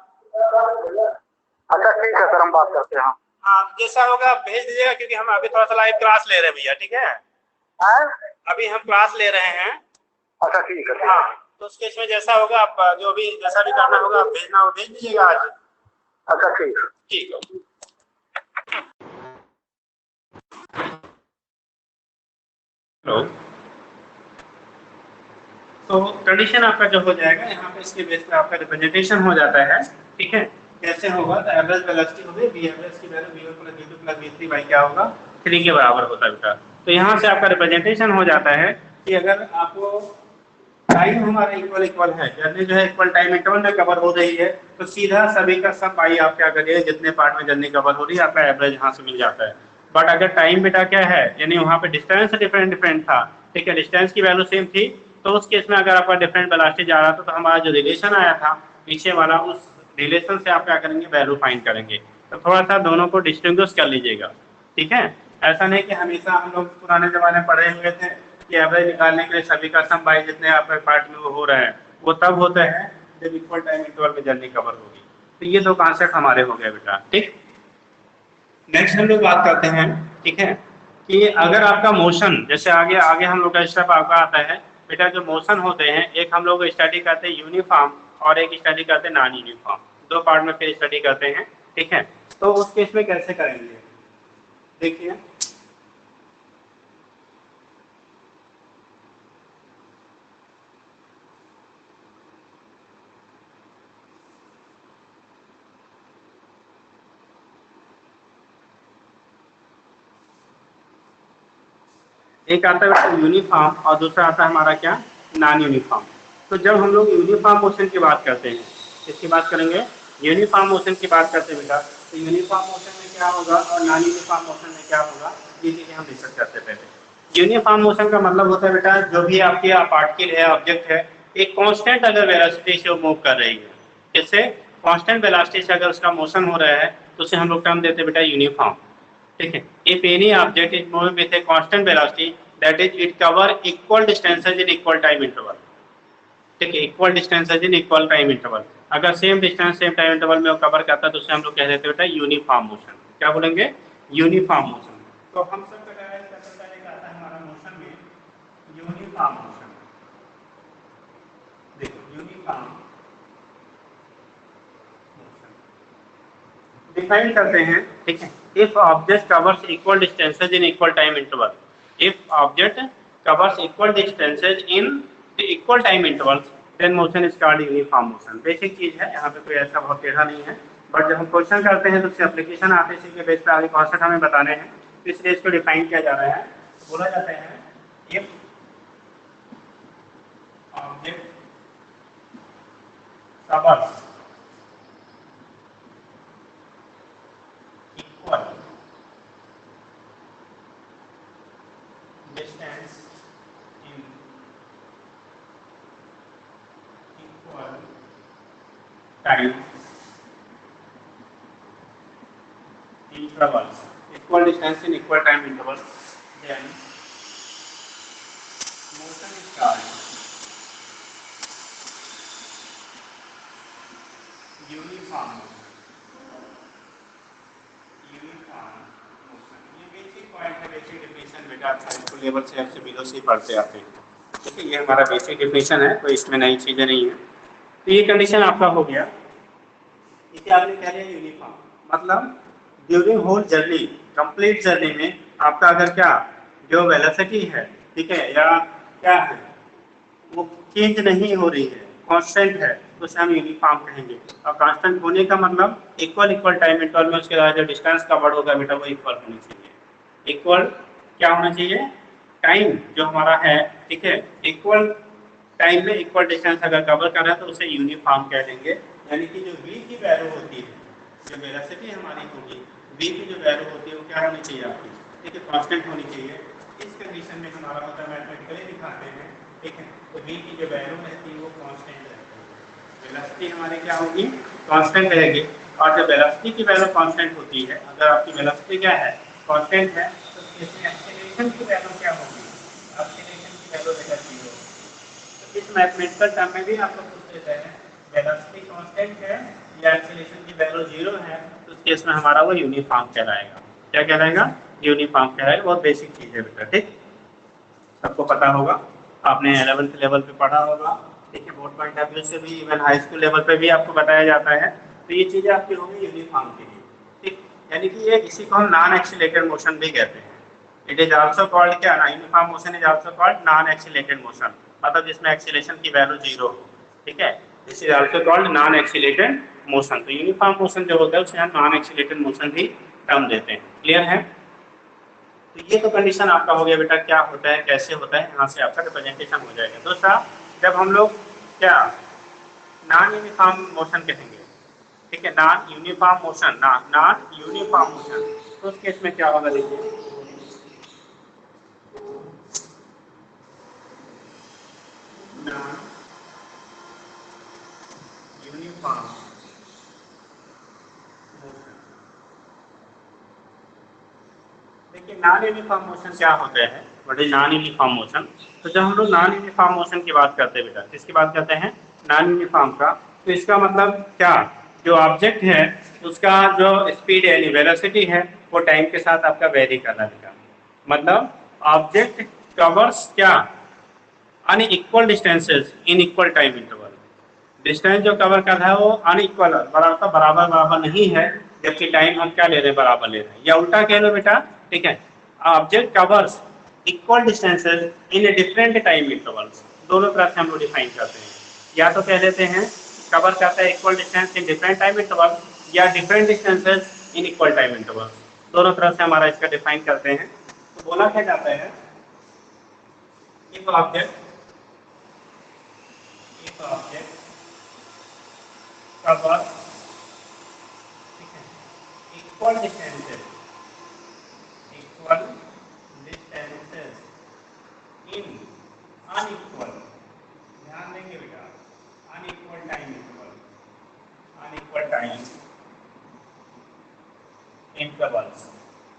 Speaker 2: अच्छा ठीक है सर, हम बात करते हैं।
Speaker 1: हाँ जैसा होगा आप भेज दीजिएगा, क्योंकि हम अभी थोड़ा सा लाइव क्लास ले रहे हैं भैया, ठीक है। अभी हम क्लास ले रहे हैं।
Speaker 2: अच्छा ठीक है।
Speaker 1: हाँ तो उस केस में जैसा होगा आप जो भी जैसा भी करना होगा आप भेजना हो भेज दीजिएगा आज।
Speaker 2: अच्छा ठीक
Speaker 1: ठीक है। हेलो, तो कंडीशन आपका जो हो जाएगा यहाँ पे इसके बेस पे आपका रिप्रेजेंटेशन हो जाता है, ठीक है। कैसे होगा, तो एवरेज वेलोसिटी होगी V एवरेज की value V1 plus V2 plus V3 by क्या होगा 3 के बराबर होता है बेटा। तो यहाँ से आपका रिप्रेजेंटेशन हो जाता है कि अगर आपको टाइम हमारा इक्वल इक्वल है, जर्नी जो है इक्वल टाइम इंटरवल में कवर हो रही है, तो सीधा सभी का सब पाई आप क्या करिए, जितने पार्ट में जर्नी कवर हो रही है आपका एवरेज यहाँ से मिल जाता है। बट अगर टाइम बेटा क्या है, यानी वहाँ पे डिस्टेंस डिफरेंट डिफरेंट था, ठीक है, डिस्टेंस की वैल्यू सेम थी, तो उस केस में अगर आपका डिफरेंट वेलोसिटी जा रहा था तो हमारा जो रिलेशन आया था पीछे वाला, उस रिलेशन से आप क्या करेंगे, वैल्यू फाइंड करेंगे। तो थोड़ा सा दोनों को डिस्टिंग्विश कर लीजिएगा, ठीक है। ऐसा नहीं कि हमेशा हम लोग पुराने जमाने में पढ़े हुए थे कि एवरेज निकालने के लिए सभी का सम बाई जितने आपके पार्ट में वो हो रहे हैं, वो तब होता है जब इक्वल टाइम इंटरवल में जर्नी कवर होगी। तो ये दो कॉन्सेप्ट हमारे हो गए बेटा, ठीक। नेक्स्ट हम लोग बात करते हैं, ठीक है, कि अगर आपका मोशन, जैसे आगे आगे हम लोग का स्टेप आपका आता है बेटा, जो मोशन होते हैं एक हम लोग स्टडी करते हैं यूनिफॉर्म और एक स्टडी करते हैं नॉन यूनिफॉर्म, दो पार्ट में फिर स्टडी करते हैं, ठीक है। तो उस केस में कैसे करेंगे, देखिए एक आता है यूनिफॉर्म और दूसरा आता है हमारा क्या, नॉन यूनिफॉर्म। तो जब हम लोग यूनिफॉर्म मोशन की बात करते हैं, किसकी बात करेंगे, यूनिफॉर्म मोशन की बात करते हैं बेटा, तो यूनिफॉर्म मोशन में क्या होगा और नॉन यूनिफॉर्म मोशन में क्या होगा, ये चीजें हम डिस्कस करते हैं पहले। यूनिफॉर्म मोशन का मतलब होता है बेटा, जो भी आपकी पार्टिकल है, ऑब्जेक्ट है, एक कांस्टेंट अगर वेलोसिटी से मूव कर रही है, इससे कांस्टेंट वेलोसिटी से अगर उसका मोशन हो रहा है तो उसे हम लोग टर्म देते हैं बेटा यूनिफॉर्म, ठीक है। If any object is moving with a constant velocity, that is it cover equal distances in equal time interval, ठीक है, equal distances in equal time interval. अगर same distance same time interval में वो कवर करता है तो उसे हम लोग कह देते हैं बेटा यूनिफॉर्म मोशन। क्या बोलेंगे, यूनिफॉर्म मोशन। तो हम सब का सबसे पहले क्या आता है हमारा मोशन में, यूनिफॉर्म मोशन। देखो यूनिफॉर्म डिफाइन करते हैं, ठीक है, if object covers equal distances in equal time interval, if object covers equal distances in the equal time intervals, then motion is called uniform motion। Basic चीज है, यहाँ पे कोई ऐसा बहुत टेढ़ा नहीं है, बट जब हम क्वेश्चन करते हैं तो उससे एप्लीकेशन आते हैं, इसी के बेस पे आगे कॉन्सेप्ट हमें बताने हैं, तो इसलिए इसको डिफाइन किया जा रहा है। बोला जाता है if object covers equal distance in equal time intervals, equal distance in equal time intervals, then motion is called uniform motion। Uniform motion ये बेसिक पॉइंट है, बेसिक डेफिनेशन बेटा अच्छा इसको लेवल से आपसे बिलो से पढ़ते आते हैं, ठीक है, ये हमारा बेसिक डेफिनेशन है, कोई इसमें नई चीजें नहीं है। तो ये कंडीशन आपका हो गया, इसे आपने कह लिया यूनिफॉर्म, मतलब during whole journey, complete journey में आपका अगर क्या जो वेलोसिटी है, ठीक है, या क्या है वो चेंज नहीं हो रही है, कांस्टेंट है, तो उसे हम यूनिफॉर्म कहेंगे। और कांस्टेंट होने का मतलब इक्वल इक्वल टाइम इंटरवल में उसके बाद जो डिस्टेंस कवर्ड होगा बेटा वो इक्वल होनी चाहिए। इक्वल क्या होना चाहिए, टाइम जो हमारा है, ठीक है, इक्वल टाइम में इक्वल डिस्टेंस अगर कवर कर रहा है तो उसे यूनिफॉर्म कह देंगे। यानी कि जो v की वैल्यू होती है, जो वेलोसिटी हमारी होगी, v की जो वैल्यू होती है वो क्या होनी चाहिए आपकी, ठीक है, कांस्टेंट होनी चाहिए। इस कंडीशन में हमारा होता है, मैथमेटिकली दिखाते हैं, ठीक है, तो v की जो वैल्यू रहती है वो कांस्टेंट रहती है, वेलोसिटी हमारी क्या होगी, कांस्टेंट रहेगी। और जब वेलोसिटी की वैल्यू कांस्टेंट होती है, अगर आपकी वेलोसिटी क्या है, कांस्टेंट है, तो इसमें एक्सीलरेशन की वैल्यू क्या होगी, एक्सीलरेशन की वैल्यू बेटा 0। तो इस मैथमेटिकल टर्म में भी आपको पूछ लेते हैं वेलोसिटी कांस्टेंट है या एक्सीलरेशन की वैल्यू 0 है, तो उस केस में हमारा वो यूनिफॉर्म कहलाएगा। क्या कहलाएगा, यूनिफॉर्म कहलाएगा। बहुत बेसिक चीज है बेटा, ठीक, सबको पता होगा, आपने 11th लेवल पे पढ़ा होगा, ठीक है, बोर्ड पॉइंट ऑफ व्यू से भी, इवन हाई स्कूल लेवल पे भी आपको बताया जाता है। तो ये चीजें आपकी होंगी यूनिफॉर्म के लिए, ठीक, यानी कि ये इसी को हम नॉन एक्सीलरेटेड मोशन भी कहते हैं। इट इज आल्सो कॉल्ड क्या, uniform motion is also called non accelerated motion, मतलब जिसमें एक्सीलरेशन की वैल्यू 0 हो, ठीक है, this is also called non accelerated motion. तो यूनिफॉर्म मोशन जो होता है उसे हम नॉन एक्सीलरेटेड मोशन भी टर्म देते हैं। क्लियर है, तो ये तो कंडीशन आपका हो गया बेटा, क्या होता है कैसे होता है, यहाँ से आपका रिप्रेजेंटेशन हो जाएगा। दूसरा, जब हम लोग क्या नॉन यूनिफॉर्म मोशन कहेंगे, ठीक है, non uniform motion, non uniform motion, तो उस केस में क्या होगा देखिए, नॉन यूनिफॉर्म मोशन। देखिए नॉन यूनिफॉर्म मोशन क्या होता है, what is non uniform motion. तो जब हम लोग नॉन यूनिफॉर्म मोशन की बात करते हैं बेटा, किसकी बात करते हैं, नॉन यूनिफॉर्म का, तो इसका मतलब क्या, जो ऑब्जेक्ट है उसका जो स्पीड है यानी वेलोसिटी है वो टाइम के साथ आपका वेरी कर रहा है बेटा। मतलब ऑब्जेक्ट कवर्स क्या, unequal distances in equal time interval. Distance जो कवर कर रहा है वो अनइक्वल बराबर बराबर बराबर नहीं है, जबकि टाइम हम क्या ले रहे हैं, बराबर ले रहे हैं, या उल्टा कह लो बेटा, ठीक है, ऑब्जेक्ट कवर्स इक्वल डिस्टेंसेस इन डिफरेंट टाइम इंटरवल्स। दोनों तरह से हम लोग डिफाइन करते हैं, या तो कह देते हैं कवर करता है equal distance in different time interval, या different distances in equal time interval. दोनों तरह से हमारा इसका डिफाइन करते हैं। तो बोला क्या जाता है, if object cover, ठीक है, इक्वल डिस्टेंसेस इन अनइक्वल, ध्यान देंगे बेटा, unequal time interval, unequal time intervals,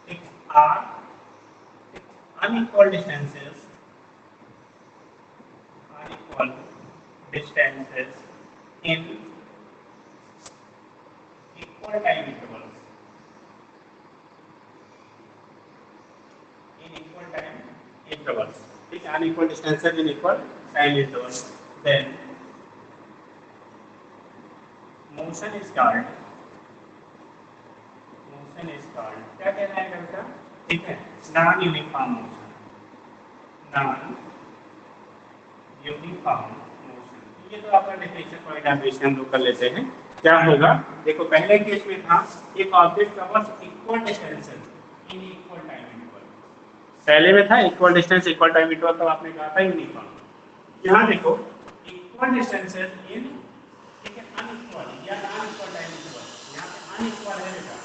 Speaker 1: ठीक, are unequal distances, unequal distances in equal time intervals, in equal time intervals, ठीक है, unequal distances in equal time intervals, then motion is called, motion is called, क्या कहना है बेटा, ठीक है, non uniform motion, non uniform motion. ये तो आपका डेफिनेशन पॉइंट आप इससे हम लोग कर लेते हैं, क्या होगा देखो, पहले केस में था एक object covers equal distances in equal time interval, पहले में था equal distance equal time interval, तो आपने कहा था यूनिफॉर्म। यहाँ देखो इक्वल डिस्टेंसेस इन, ठीक है, अनइक्वल या नॉन इक्वल टाइम इंटरवल, यहाँ पे अनइक्वल है बेटा,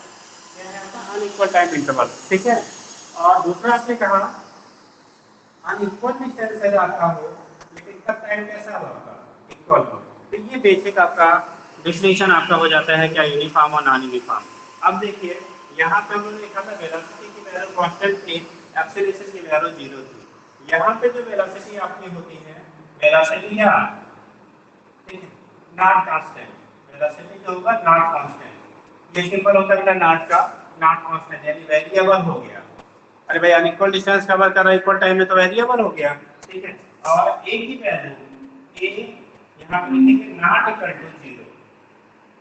Speaker 1: क्या है आपका अनइक्वल टाइम इंटरवल, ठीक है। और दूसरा आपने कहा अनइक्वल डिस्टेंस है आपका हो, लेकिन तब टाइम कैसा हो आपका, इक्वल हो। तो ये बेसिक आपका डिफिनेशन आपका हो जाता है क्या, यूनिफॉर्म और नॉन यूनिफॉर्म। अब देखिए यहाँ पे हमने लिखा था वेलोसिटी की वैल्यू कांस्टेंट थी, एक्सेलरेशन की वैल्यू 0 थी। यहाँ पे जो वेलोसिटी आपकी होती है, वेलोसिटी क्या, ठीक है, नॉट कांस्टेंट, वेलोसिटी जो होगा नॉट कांस्टेंट, ये सिंपल होता है नॉट का, नॉट कांस्टेंट यानी वेरिएबल हो गया। अरे भाई अनइक्वल डिस्टेंस कवर कर रहा है इक्वल टाइम में, तो वेरिएबल हो गया, ठीक है। और ए की वैल्यू, ए यहाँ पे लिखेंगे नॉट इक्वल टू 0।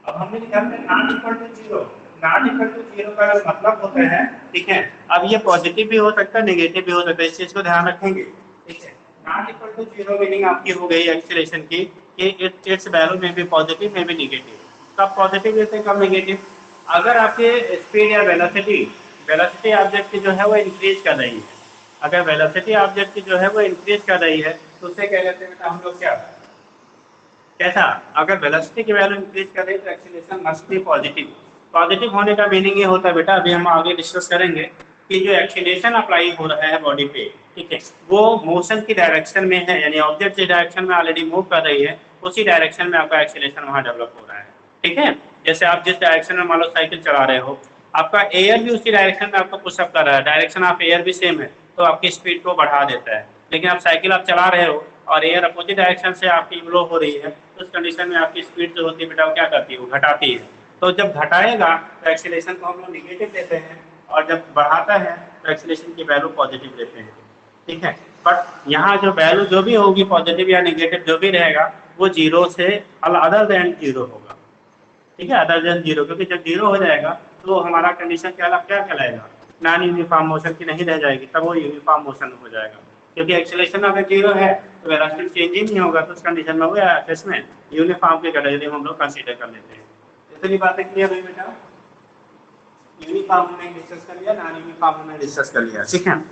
Speaker 1: अब हमने लिखा है not equal to 0, not equal to 0 का मतलब होता है, ठीक है, अब ये पॉजिटिव भी हो सकता है नेगेटिव भी हो सकता है, इस चीज को ध्यान रखेंगे, ठीक है। नॉट इक्वल टू 0 मीनिंग आपकी हो गई एक्सीलरेशन की कि इट्स वैल्यू में भी पॉजिटिव में भी नेगेटिव, कब पॉजिटिव लेते हैं कब नेगेटिव, अगर आपके स्पीड या वेलोसिटी, वेलोसिटी ऑब्जेक्ट की जो है वो इंक्रीज कर रही है, अगर वेलोसिटी ऑब्जेक्ट की जो है वो इंक्रीज कर रही है तो उसे कह लेते हैं हम लोग क्या, कैसा, अगर वेलोसिटी की वैल्यू इंक्रीज कर रही है तो acceleration must be positive. Positive होने का मीनिंग ये होता है बेटा, अभी हम आगे डिस्कस करेंगे कि जो एक्सीलरेशन अप्लाई हो रहा है बॉडी पे, ठीक है, वो मोशन की डायरेक्शन में है, यानी ऑब्जेक्ट जिस डायरेक्शन में ऑलरेडी मूव कर रही है उसी डायरेक्शन में आपका एक्सीलरेशन वहाँ डेवलप हो रहा है, ठीक है। जैसे आप जिस डायरेक्शन में मान लो साइकिल चला रहे हो, आपका एयर भी उसी डायरेक्शन में आपको पुशअप कर रहा है, डायरेक्शन ऑफ एयर भी सेम है, तो आपकी स्पीड को बढ़ा देता है। लेकिन आप साइकिल आप चला रहे हो और एयर अपोजिट डायरेक्शन से आपकी फ्लो हो रही है, तो उस कंडीशन में आपकी स्पीड जो होती है बेटा वो क्या करती है, वो घटाती है। तो जब घटाएगा तो एक्सीलरेशन को हम लोग निगेटिव लेते हैं, और जब बढ़ाता है तो एक्सीलरेशन की वैल्यू पॉजिटिव लेते हैं, ठीक है। बट यहाँ जो वैल्यू जो भी होगी पॉजिटिव या नेगेटिव जो भी रहेगा वो जीरो से अदर देन जीरो होगा, ठीक है, अदर देन जीरो, क्योंकि जब जीरो हो जाएगा तो हमारा कंडीशन क्या कहलाएगा, नॉन यूनिफॉर्म मोशन की नहीं रह जाएगी, तब वो यूनिफॉर्म मोशन हो जाएगा। क्योंकि एक्सीलरेशन अगर जीरो है तो वेलोसिटी चेंज ही नहीं होगा, तो उस कंडीशन में वो इसमें यूनिफॉर्म की कैटेगरी हम लोग कंसीडर कर लेते हैं। इतनी बातें क्लियर हुई बेटा। यूनिफॉर्म हमने डिस्कस कर लिया, नॉन यूनिफॉर्म हमने डिस्कस कर लिया, ठीक है।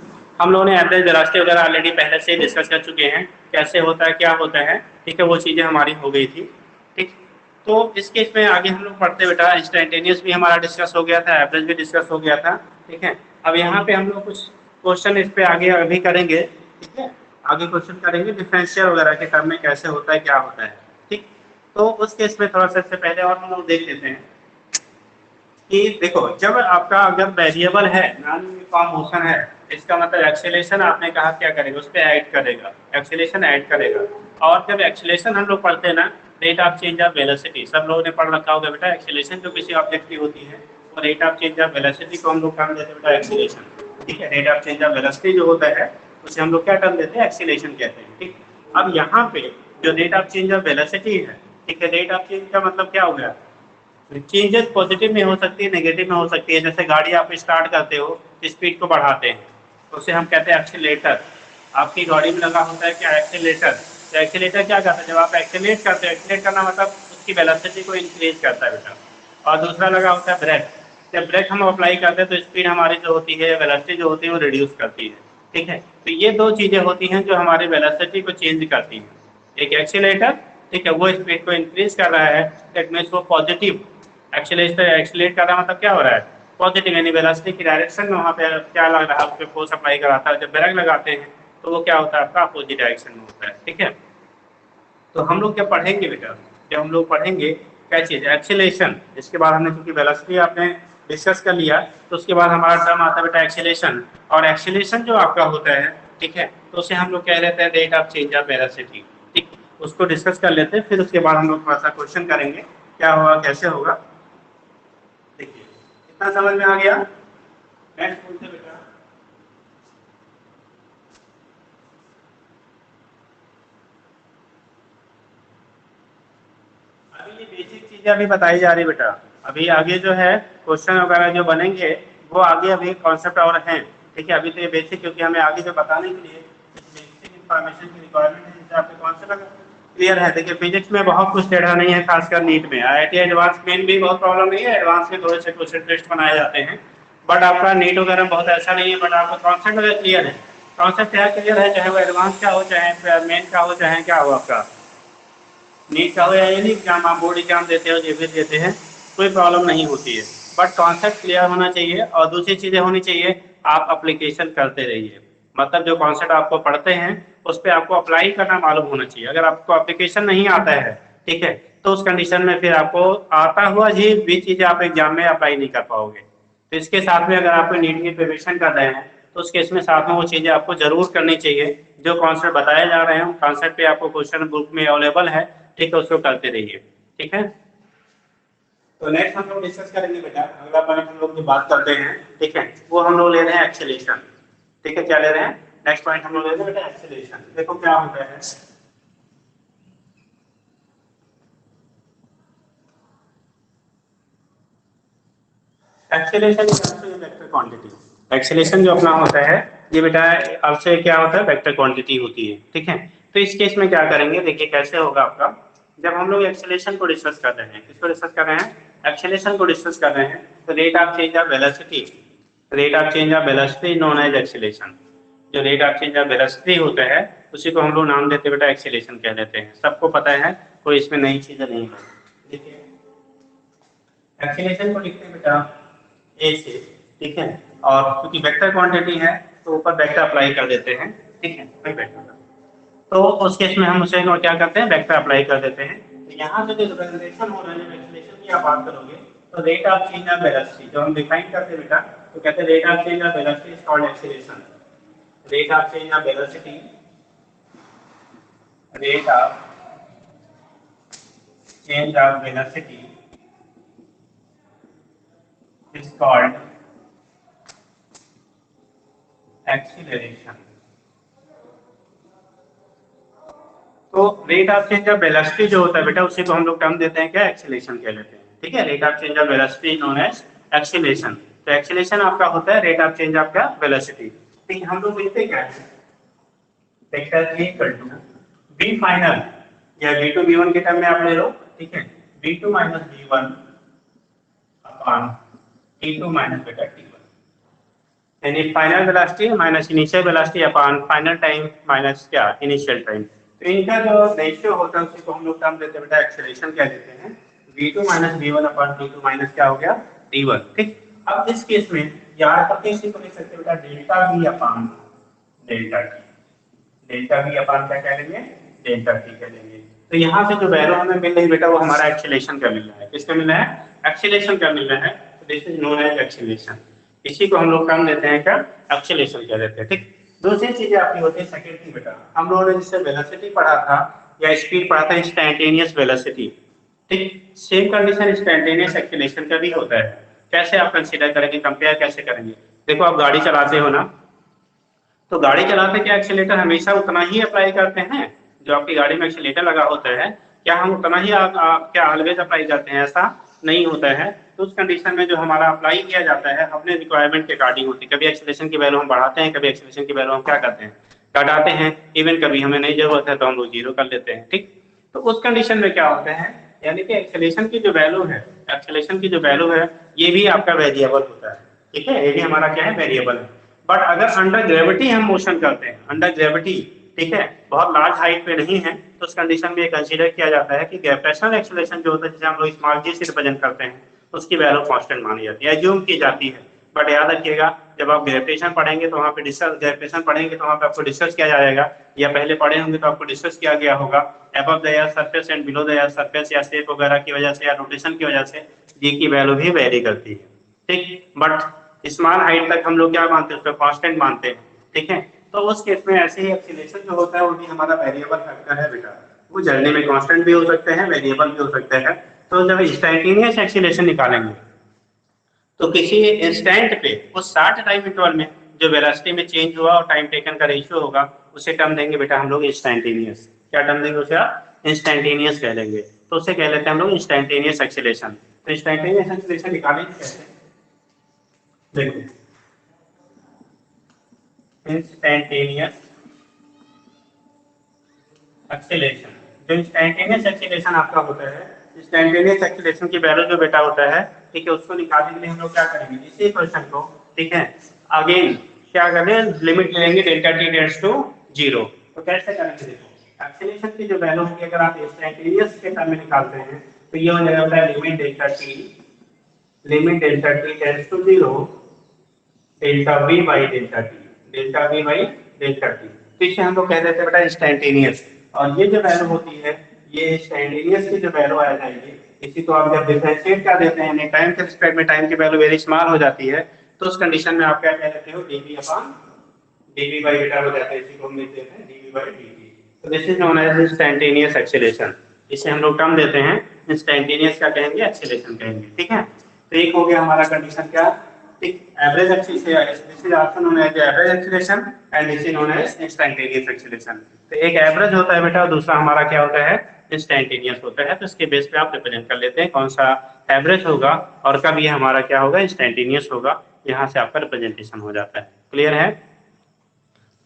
Speaker 1: हम लोगों ने एवरेज वेलोसिटी वगैरह ऑलरेडी पहले से डिस्कस कर चुके हैं, कैसे होता है क्या होता है, ठीक है, वो चीज़ें हमारी हो गई थी, ठीक। तो इस केस में आगे हम लोग पढ़ते बेटा, इंस्टेंटेनियस भी हमारा डिस्कस हो गया था, एवरेज भी डिस्कस हो गया था, ठीक है। अब यहाँ पे हम लोग कुछ क्वेश्चन इस पे आगे अभी करेंगे, ठीक है। आगे क्वेश्चन करेंगे डिफरेंशियल वगैरह के टर्म में कैसे होता है क्या होता है, ठीक। तो उस केस में थोड़ा सा इससे पहले और हम लोग देख लेते हैं कि देखो, जब आपका अगर वेरिएबल है, नॉन यूनिफॉर्म मोशन है, इसका मतलब एक्सेलेरेशन आपने कहा क्या करेगा, उस पर ऐड करेगा, एक्सेलेरेशन ऐड करेगा। और जब एक्सेलेरेशन हम लोग पढ़ते हैं ना, rate of change of velocity, सब लोगों ने पढ़ रखा होगा बेटा, एक्सेलेरेशन जो किसी ऑब्जेक्ट की होती है, और rate of change of velocity को हम लोग टर्म देते हैं बेटा एक्सेलेरेशन, ठीक है। Rate of change of velocity जो होता है उसे हम लोग क्या टर्म देते हैं, एक्सेलेरेशन कहते हैं, ठीक। अब यहाँ पे जो rate of change of velocity है, ठीक है, रेट ऑफ चेंज का मतलब क्या हो गया, चेंजेस पॉजिटिव में हो सकती है, नेगेटिव में हो सकती है। जैसे गाड़ी आप स्टार्ट करते हो, स्पीड को बढ़ाते हैं, तो उसे हम कहते हैं एक्सीलेटर। आपकी गाड़ी में लगा होता है क्या, एक्सीलेटर। तो एक्सीलेटर क्या करता है, जब आप एक्सीलेट करते हो, एक्सीलेट करना मतलब उसकी वेलोसिटी को इंक्रीज करता है बेटा। और दूसरा लगा होता है ब्रेक। जब ब्रेक हम अप्लाई करते हैं तो स्पीड हमारी जो होती है, वेलोसिटी जो होती है वो रिड्यूस करती है, ठीक है। तो ये दो चीज़ें होती हैं जो हमारी वेलोसिटी को चेंज करती हैं। एक एक्सीलेटर, ठीक है, वो स्पीड को इंक्रीज कर रहा है, दैट मीन्स वो पॉजिटिव एक्सीलेट कर रहा है, मतलब क्या हो रहा है, पॉजिटिव, यानी वेलोसिटी की डायरेक्शन में वहाँ पे क्या लग रहा है, उस पर फोर्स अप्लाई कराता है। जब ब्रेक लगाते हैं तो वो क्या होता है, आपका अपोजिट डायरेक्शन में होता है, ठीक है। तो हम लोग क्या पढ़ेंगे बेटा, जब हम लोग पढ़ेंगे क्या चीज़, एक्सीलेशन। इसके बाद हमने चूंकि वेलोसिटी आपने डिस्कस कर लिया, तो उसके बाद हमारा टर्म आता है बेटा एक्सीलेशन। और एक्सीलेशन जो आपका होता है, ठीक है, तो उसे हम लोग कह लेते हैं rate of change of velocity, ठीक। उसको डिस्कस कर लेते हैं, फिर उसके बाद हम लोग थोड़ा सा क्वेश्चन करेंगे, क्या होगा कैसे होगा, देखिए। कितना समझ में आ गया, नेक्स्ट बोलते बेटा। अभी ये बेसिक चीजें अभी बताई जा रही बेटा, अभी आगे जो है क्वेश्चन वगैरह जो बनेंगे वो आगे अभी कॉन्सेप्ट और हैं, ठीक है। अभी तो ये बेसिक, क्योंकि हमें आगे जो बताने के लिए बेसिक इंफॉर्मेशन की रिक्वायरमेंट है, जिससे आपके कॉन्सेप्ट क्लियर है। देखिए फिजिक्स में बहुत कुछ टेढ़ा नहीं है, खासकर नीट में। IIT एडवांस में भी बहुत प्रॉब्लम नहीं है, एडवांस में थोड़े से क्वेश्चन टेस्ट बनाए जाते हैं, बट आपका नीट वगैरह बहुत ऐसा नहीं है। बट आपका कॉन्सेप्ट अगर क्लियर है, कॉन्सेप्ट क्या क्लियर है, चाहे वो एडवांस का हो, चाहे मेन का हो, चाहे क्या हो आपका नीट का हो या एनी एग्जाम, आप बोर्ड एग्जाम देते हो, जेबीएस देते हैं, कोई प्रॉब्लम नहीं होती है। बट कॉन्सेप्ट क्लियर होना चाहिए, और दूसरी चीजें होनी चाहिए, आप अप्लीकेशन करते रहिए। मतलब जो कॉन्सेप्ट आपको पढ़ते हैं उस पर आपको अप्लाई करना मालूम होना चाहिए। अगर आपको एप्लीकेशन नहीं आता है, ठीक है, तो उस कंडीशन में फिर आपको आता हुआ भी चीजें आप एग्जाम में अप्लाई नहीं कर पाओगे। तो इसके साथ में अगर आप नीट की प्रिपरेशन कर रहे हैं, तो उसके इसमें साथ में वो चीजें आपको जरूर करनी चाहिए। जो कॉन्सेप्ट बताए जा रहे हैं कॉन्सेप्ट पे आपको क्वेश्चन बुक में अवेलेबल है, ठीक है, उसको करते रहिए, ठीक है। तो नेक्स्ट हम लोग डिस्कस करेंगे बेटा, अगला पॉइंट हम लोग जो बात करते हैं, ठीक है, वो हम लोग ले रहे हैं एक्सेलेरेशन, ठीक है। क्या ले रहे हैं, नेक्स्ट पॉइंट हम लोग ले रहे हैं बेटा एक्सेलेरेशन। देखो क्या होता है, acceleration is also a vector quantity. Acceleration जो अपना होता है ये बेटा आपसे क्या होता है, वेक्टर क्वांटिटी होती है, ठीक है। तो इस केस में क्या करेंगे, देखिए कैसे होगा आपका, जब हम लोग एक्सेलेरेशन को डिस्कस कर रहे हैं, किसको डिस्कस कर रहे हैं, एक्सेलेरेशन को डिस्कस कर रहे हैं, तो rate of change of velocity, rate of change of velocity known as acceleration. जो rate of change of velocity होता है उसी को हम लोग नाम देते हैं बेटा एक्सेलेरेशन कह देते हैं, सबको पता है, कोई इसमें नई चीजें नहीं है। देखिए एक्सेलेरेशन को लिखते हैं बेटा ए से, ठीक है। और क्योंकि वेक्टर क्वांटिटी है तो ऊपर वेक्टर अप्लाई कर देते हैं, ठीक है, कोई वेक्टर। तो उस केस में हम उसे क्या करते हैं, वेक्टर अप्लाई कर देते हैं। तो यहाँ पे जो रिप्रेजेंटेशन हो रहा है, एक्सेलेरेशन की आप बात करोगे, तो rate of change of velocity जो हम डिफाइन करते हैं बेटा, तो कहते हैं rate of change of velocity is called acceleration. Rate of change of velocity, rate of change of velocity is called acceleration. तो rate of change of velocity जो होता है बेटा उसी को हम लोग टर्म देते हैं क्या, एक्सीलरेशन कह लेते हैं, ठीक है। Rate of change of velocity known as acceleration. तो एक्सीलरेशन आपका होता है रेट ऑफ चेंज ऑफ क्या, वेलोसिटी, ठीक है। हम लोग लिखते क्या है, vector a equal to b final, या v2 v1 के टर्म में आप ले लो, ठीक है, v2 minus v1 upon t2 minus बेटा t1, यानी final velocity minus initial velocity upon final time minus क्या इनिशियल टाइम। तो इनका जो रेशियो होता है उसी को हम लोग टर्म देते हैं बेटा एक्सेलरेशन क्या देते हैं, v2 minus v1 upon t2 minus क्या हो गया t1। ठीक, अब इस केस में यार करके इसी को लिख सकते हैं बेटा delta v upon delta t, delta v upon क्या कह लेंगे डेल्टा t कह लेंगे। तो यहाँ से जो वैल्यू हमें मिल रही है बेटा वो हमारा एक्सेलरेशन का मिल रहा है, किसका मिल रहा है एक्सेलरेशन का मिल रहा है। तो this is known as acceleration, इसी को हम लोग टर्म देते हैं क्या एक्सेलरेशन कह देते हैं। ठीक, दूसरी चीजें आपकी होती है सेकंड की बेटा, हम लोगों ने जिससे वेलोसिटी पढ़ा था या स्पीड पढ़ा था इंस्टैन्टेनियस वेलोसिटी। ठीक, सेम कंडीशन इंस्टैन्टेनियस एक्सेलरेशन का भी होता है। कैसे आप कंसीडर करेंगे, कंपेयर कैसे करेंगे, देखो आप गाड़ी चलाते हो ना, तो गाड़ी चलाते क्या एक्सीलेटर हमेशा उतना ही अप्लाई करते हैं जो आपकी गाड़ी में एक्सीलेटर लगा होता है, क्या हम उतना ही क्या ऑलवेज अप्लाई करते हैं, ऐसा नहीं होता है। तो उस कंडीशन में जो हमारा अप्लाई किया जाता है अपने रिक्वायरमेंट के अकॉर्डिंग होती है, कभी एक्सीलरेशन की वैल्यू हम बढ़ाते हैं, कभी एक्सीलरेशन की वैल्यू हम क्या करते हैं घटाते हैं, इवन कभी हमें नहीं जरूरत है तो हम लोग जीरो कर लेते हैं। ठीक, तो उस कंडीशन में क्या होता है, यानी कि एक्सेलरेशन की जो वैल्यू है, एक्सेलरेशन की जो वैल्यू है ये भी आपका वेरिएबल होता है। ठीक है, ये भी हमारा क्या है वेरिएबल है। बट अगर अंडर ग्रेविटी हम मोशन करते हैं, अंडर ग्रेविटी, ठीक है, बहुत लार्ज हाइट पे नहीं है, तो उस कंडीशन में ये कंसीडर किया जाता है कि ग्रेविटेशनल एक्सेलरेशन जो होता है जिसे हम लोग स्मॉल जी से रिप्रेजेंट करते हैं उसकी वैल्यू कांस्टेंट मानी जाती है, एज्यूम की जाती है। बट याद रखिएगा जब आप ग्रेविटेशन पढ़ेंगे तो वहाँ पे डिस्कस, ग्रेविटेशन पढ़ेंगे तो वहाँ पे आपको डिस्कस किया जाएगा, या पहले पढ़े होंगे तो आपको डिस्कस किया गया होगा above the air surface and below the air surface, या शेप वगैरह की वजह से या रोटेशन की वजह से जी की वैल्यू भी वेरी करती है। ठीक, बट स्मॉल हाइट तक हम लोग क्या मानते हैं उसको कांस्टेंट मानते हैं। ठीक है, तो उस केस में ऐसे ही एक्सीलरेशन जो होता है वो भी हमारा वेरिएबल फैक्टर है बेटा, वो जर्नी में कांस्टेंट भी हो सकते हैं वेरिएबल भी हो सकते हैं। तो जब इंस्टैन्टेनियस एक्सीलरेशन निकालेंगे तो किसी इंस्टेंट पे उस शॉर्ट टाइम इंटरवल में जो वेलोसिटी में चेंज हुआ और टाइम टेकन का रेशियो होगा उसे टर्म देंगे बेटा हम लोग इंस्टैन्टेनियस। क्या टर्म देंगे उसे आप इंस्टैन्टेनियस कह लेंगे, तो उसे कह लेते हैं हम लोग इंस्टैन्टेनियस एक्सीलरेशन। तो इंस्टैन्टेनियस एक्सीलरेशन निकालेंगे कैसे, देखो इंस्टैन्टेनियस एक्सीलरेशन, जो इंस्टैन्टेनियस एक्सीलरेशन आपका होता है, इंस्टैन्टेनियस एक्सीलरेशन की वैल्यू जो बेटा होता है, ठीक है, उसको निकालने के लिए हम लोग क्या करेंगे इसी क्वेश्चन को, ठीक है, अगेन क्या करें लिमिट लेंगे delta t tends to zero. तो कैसे करेंगे, देखो एक्सीलरेशन की जो वैल्यू होगी अगर आप इंस्टैन्टेनियस के टर्म में निकालते हैं तो ये हो जाएगा limit delta t, limit delta t tends to zero delta v by delta t, delta v by delta t. तो इसे हम लोग कह देते हैं बेटा इंस्टैन्टेनियस, और ये जो वैल्यू होती है ये इंस्टैन्टेनियस की जो वैल्यू आ जाएगी, इसी को आप जब डिफरेंशिएट कर देते हैं टाइम के रिस्पेक्ट में, टाइम की वैल्यू वेरी स्मॉल हो जाती है, तो उस कंडीशन में आप क्या कह देते हो dv upon dv by data हो जाता है, इसी को हम लिख देते हैं डीवी बाई डीटी। तो this is known as instantaneous acceleration, इसे हम लोग टर्म देते हैं इंस्टैन्टेनियस क्या कहेंगे एक्सीलरेशन कहेंगे। ठीक है, तो एक हो गया हमारा कंडीशन क्या, ठीक, average acceleration, this is also known as average acceleration and this is known as instantaneous acceleration. तो एक एवरेज होता है बेटा और दूसरा हमारा क्या होता है इंस्टैन्टेनियस होता है, तो इसके बेस पे आप रिप्रेजेंट कर लेते हैं कौन सा एवरेज होगा और कब ये हमारा क्या होगा इंस्टैन्टेनियस होगा, यहाँ से आपका रिप्रेजेंटेशन हो जाता है। क्लियर है,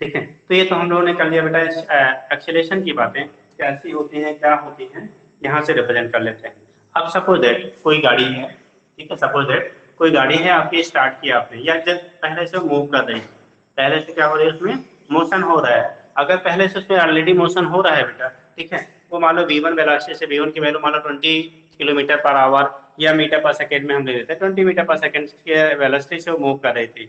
Speaker 1: ठीक है। तो ये तो हम लोगों ने कर लिया बेटा एक्सीलरेशन की बातें कैसी होती हैं क्या होती हैं, यहाँ से रिप्रेजेंट कर लेते हैं। अब सपोज दैट कोई गाड़ी है, ठीक है, सपोज दैट कोई गाड़ी है आपकी, स्टार्ट किया आपने या जब पहले से मूव कर रही है, पहले से क्या हो रही है उसमें मोशन हो रहा है, अगर पहले से उसमें ऑलरेडी मोशन हो रहा है बेटा, ठीक है, वो मान लो v1 वेलोसिटी से v1 की वैल्यू मान लो 20 किलोमीटर पर आवर या मीटर पर सेकेंड में हम ले लेते हैं 20 मीटर पर सेकेंड के वेलोसिटी से वो मूव कर रही थी।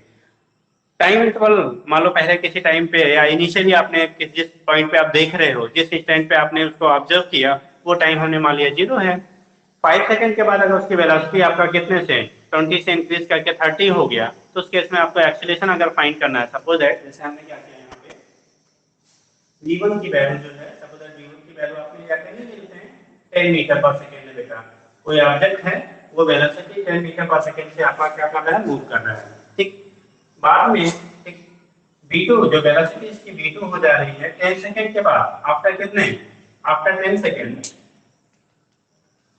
Speaker 1: टाइम इंटरवल मान लो पहले किसी टाइम पे या इनिशियली आपने जिस पॉइंट पे आप देख रहे हो, जिस इंस्टेंट पे आपने उसको ऑब्जर्व किया, वो टाइम हमने मान लिया जीरो है। 5 सेकंड के बाद अगर उसकी वेलोसिटी आपका कितने से 20 से इंक्रीज करके 30 हो गया, तो उस केस में आपको एक्सीलरेशन अगर फाइंड करना है, सपोज दैट जैसे हमने क्या किया यहाँ पे v1 की वैल्यू जो है, सपोज दैट v1 की वैल्यू आपने क्या करेंगे ले लेते हैं 10 मीटर पर सेकंड में बेटा, कोई ऑब्जेक्ट है वो वेलोसिटी 10 मीटर पर सेकंड से आपका क्या कर रहा है मूव कर रहा है। ठीक, बाद में एक v2 जो वेलोसिटी इसकी v2 हो जा रही है 10 सेकंड के बाद, आफ्टर कितने, आफ्टर 10 सेकंड,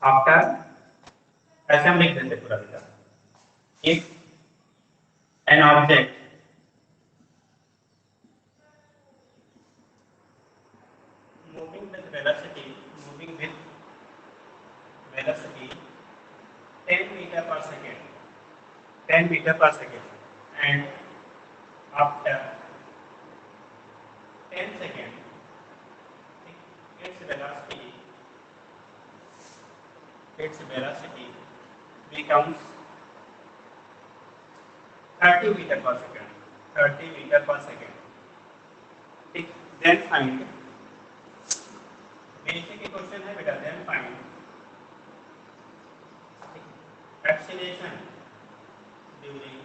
Speaker 1: आफ्टर, ऐसे हम लिख देते पूरा बेटा, if an object moving with velocity, moving with velocity 10 meter per second, 10 metre per second and after 10 second its velocity becomes 30 metre per second, 30 metre per second. ठीक, then find, बेसिक क्वेश्चन है बेटा, then find acceleration during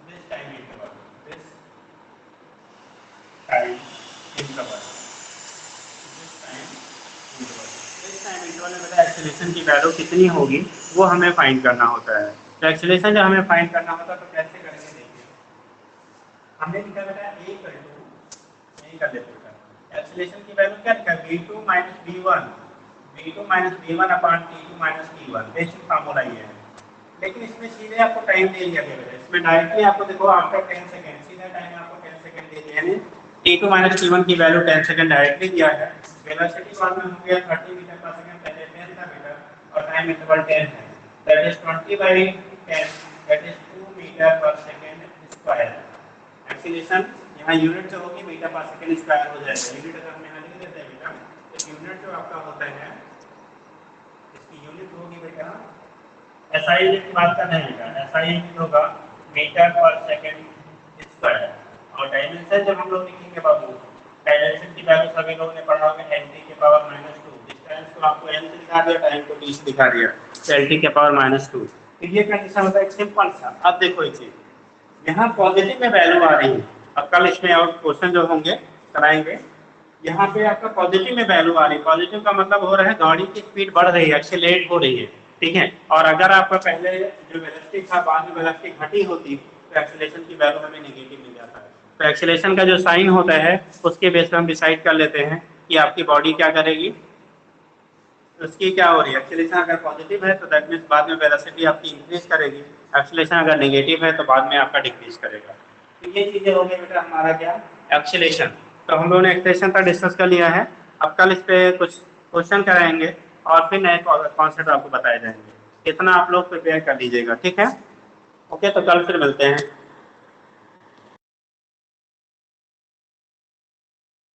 Speaker 1: this time interval, this time interval, this time interval में बेटा एक्सेलरेशन की वैल्यू कितनी होगी वो हमें फाइंड करना होता है। तो एक्सेलरेशन जब हमें फाइंड करना होता है तो कैसे करेंगे देखिए, हमने लिखा बेटा a इक्वल टू नहीं कर देते बेटा, एक्सेलरेशन की वैल्यू क्या लिखा, v2 minus v1, v2 minus v1 upon t2 minus t1, basic formula ये है। लेकिन इसमें सीधे आपको टाइम दे दिया गया है, इसमें डायरेक्टली आपको देखो आफ्टर 10 सेकंड सीधा टाइम आपको 10 सेकंड दे दिया है। t2 माइनस t1 की वैल्यू 10 सेकंड डायरेक्टली दिया है। वेलोसिटी बाद में हो गया 30 मीटर पर सेकंड, पहले 10 था मीटर और टाइम इंटरवल 10 है, that is 20/10, that is 2 metre per second square. Acceleration यहाँ यूनिट जो होगी मीटर पर सेकंड स्क्वायर हो जाएगा। यूनिट अगर हम यहाँ लिख देते हैं बेटा, तो यूनिट जो आपका होता है इसकी यूनिट होगी बेटा, एसआई की बात कर रहे हैं बेटा, एसआई होगा मीटर पर सेकंड स्क्वायर। और डायमेंशन जब हम लोग लिखेंगे बाबू, डायमेंशन की वैल्यू सभी लोगों ने पढ़ा होगा nt के पावर -2, डिस्टेंस को आपको n से दिखा दिया, टाइम को t से दिखा दिया, lt के पावर -2। तो ये कंडीशन होता है सिंपल सा। अब देखो एक चीज, यहाँ पॉजिटिव में वैल्यू आ रही है, अब कल इसमें और क्वेश्चन जो होंगे कराएंगे, यहाँ पे आपका पॉजिटिव में वैल्यू आ रही है। पॉजिटिव का मतलब हो रहा है गाड़ी की स्पीड बढ़ रही है, एक्सीलरेट हो रही है, ठीक है। और अगर आपका पहले जो वेलोसिटी था बाद में वेलोसिटी घटी होती तो एक्सीलरेशन की वैल्यू हमें नेगेटिव मिल जाता है। तो एक्सीलरेशन का जो साइन होता है उसके बेस पर हम डिसाइड कर लेते हैं कि आपकी बॉडी क्या करेगी, उसकी क्या हो रही है। एक्सीलरेशन अगर पॉजिटिव है तो दैट मींस बाद में वेलोसिटी आपकी इंक्रीज करेगी, एक्सीलरेशन अगर नेगेटिव है तो बाद में आपका डिक्रीज करेगा। तो ये चीजें हो गई बेटा हमारा क्या, एक्सीलरेशन। तो हम लोगों ने एक्सीलरेशन का डिस्कस कर लिया है। अब कल इस पे कुछ क्वेश्चन कराएंगे और फिर नए कॉन्सेप्ट आपको बताए जाएंगे। इतना आप लोग प्रिपेयर कर लीजिएगा, ठीक है। ओके, तो कल फिर मिलते हैं।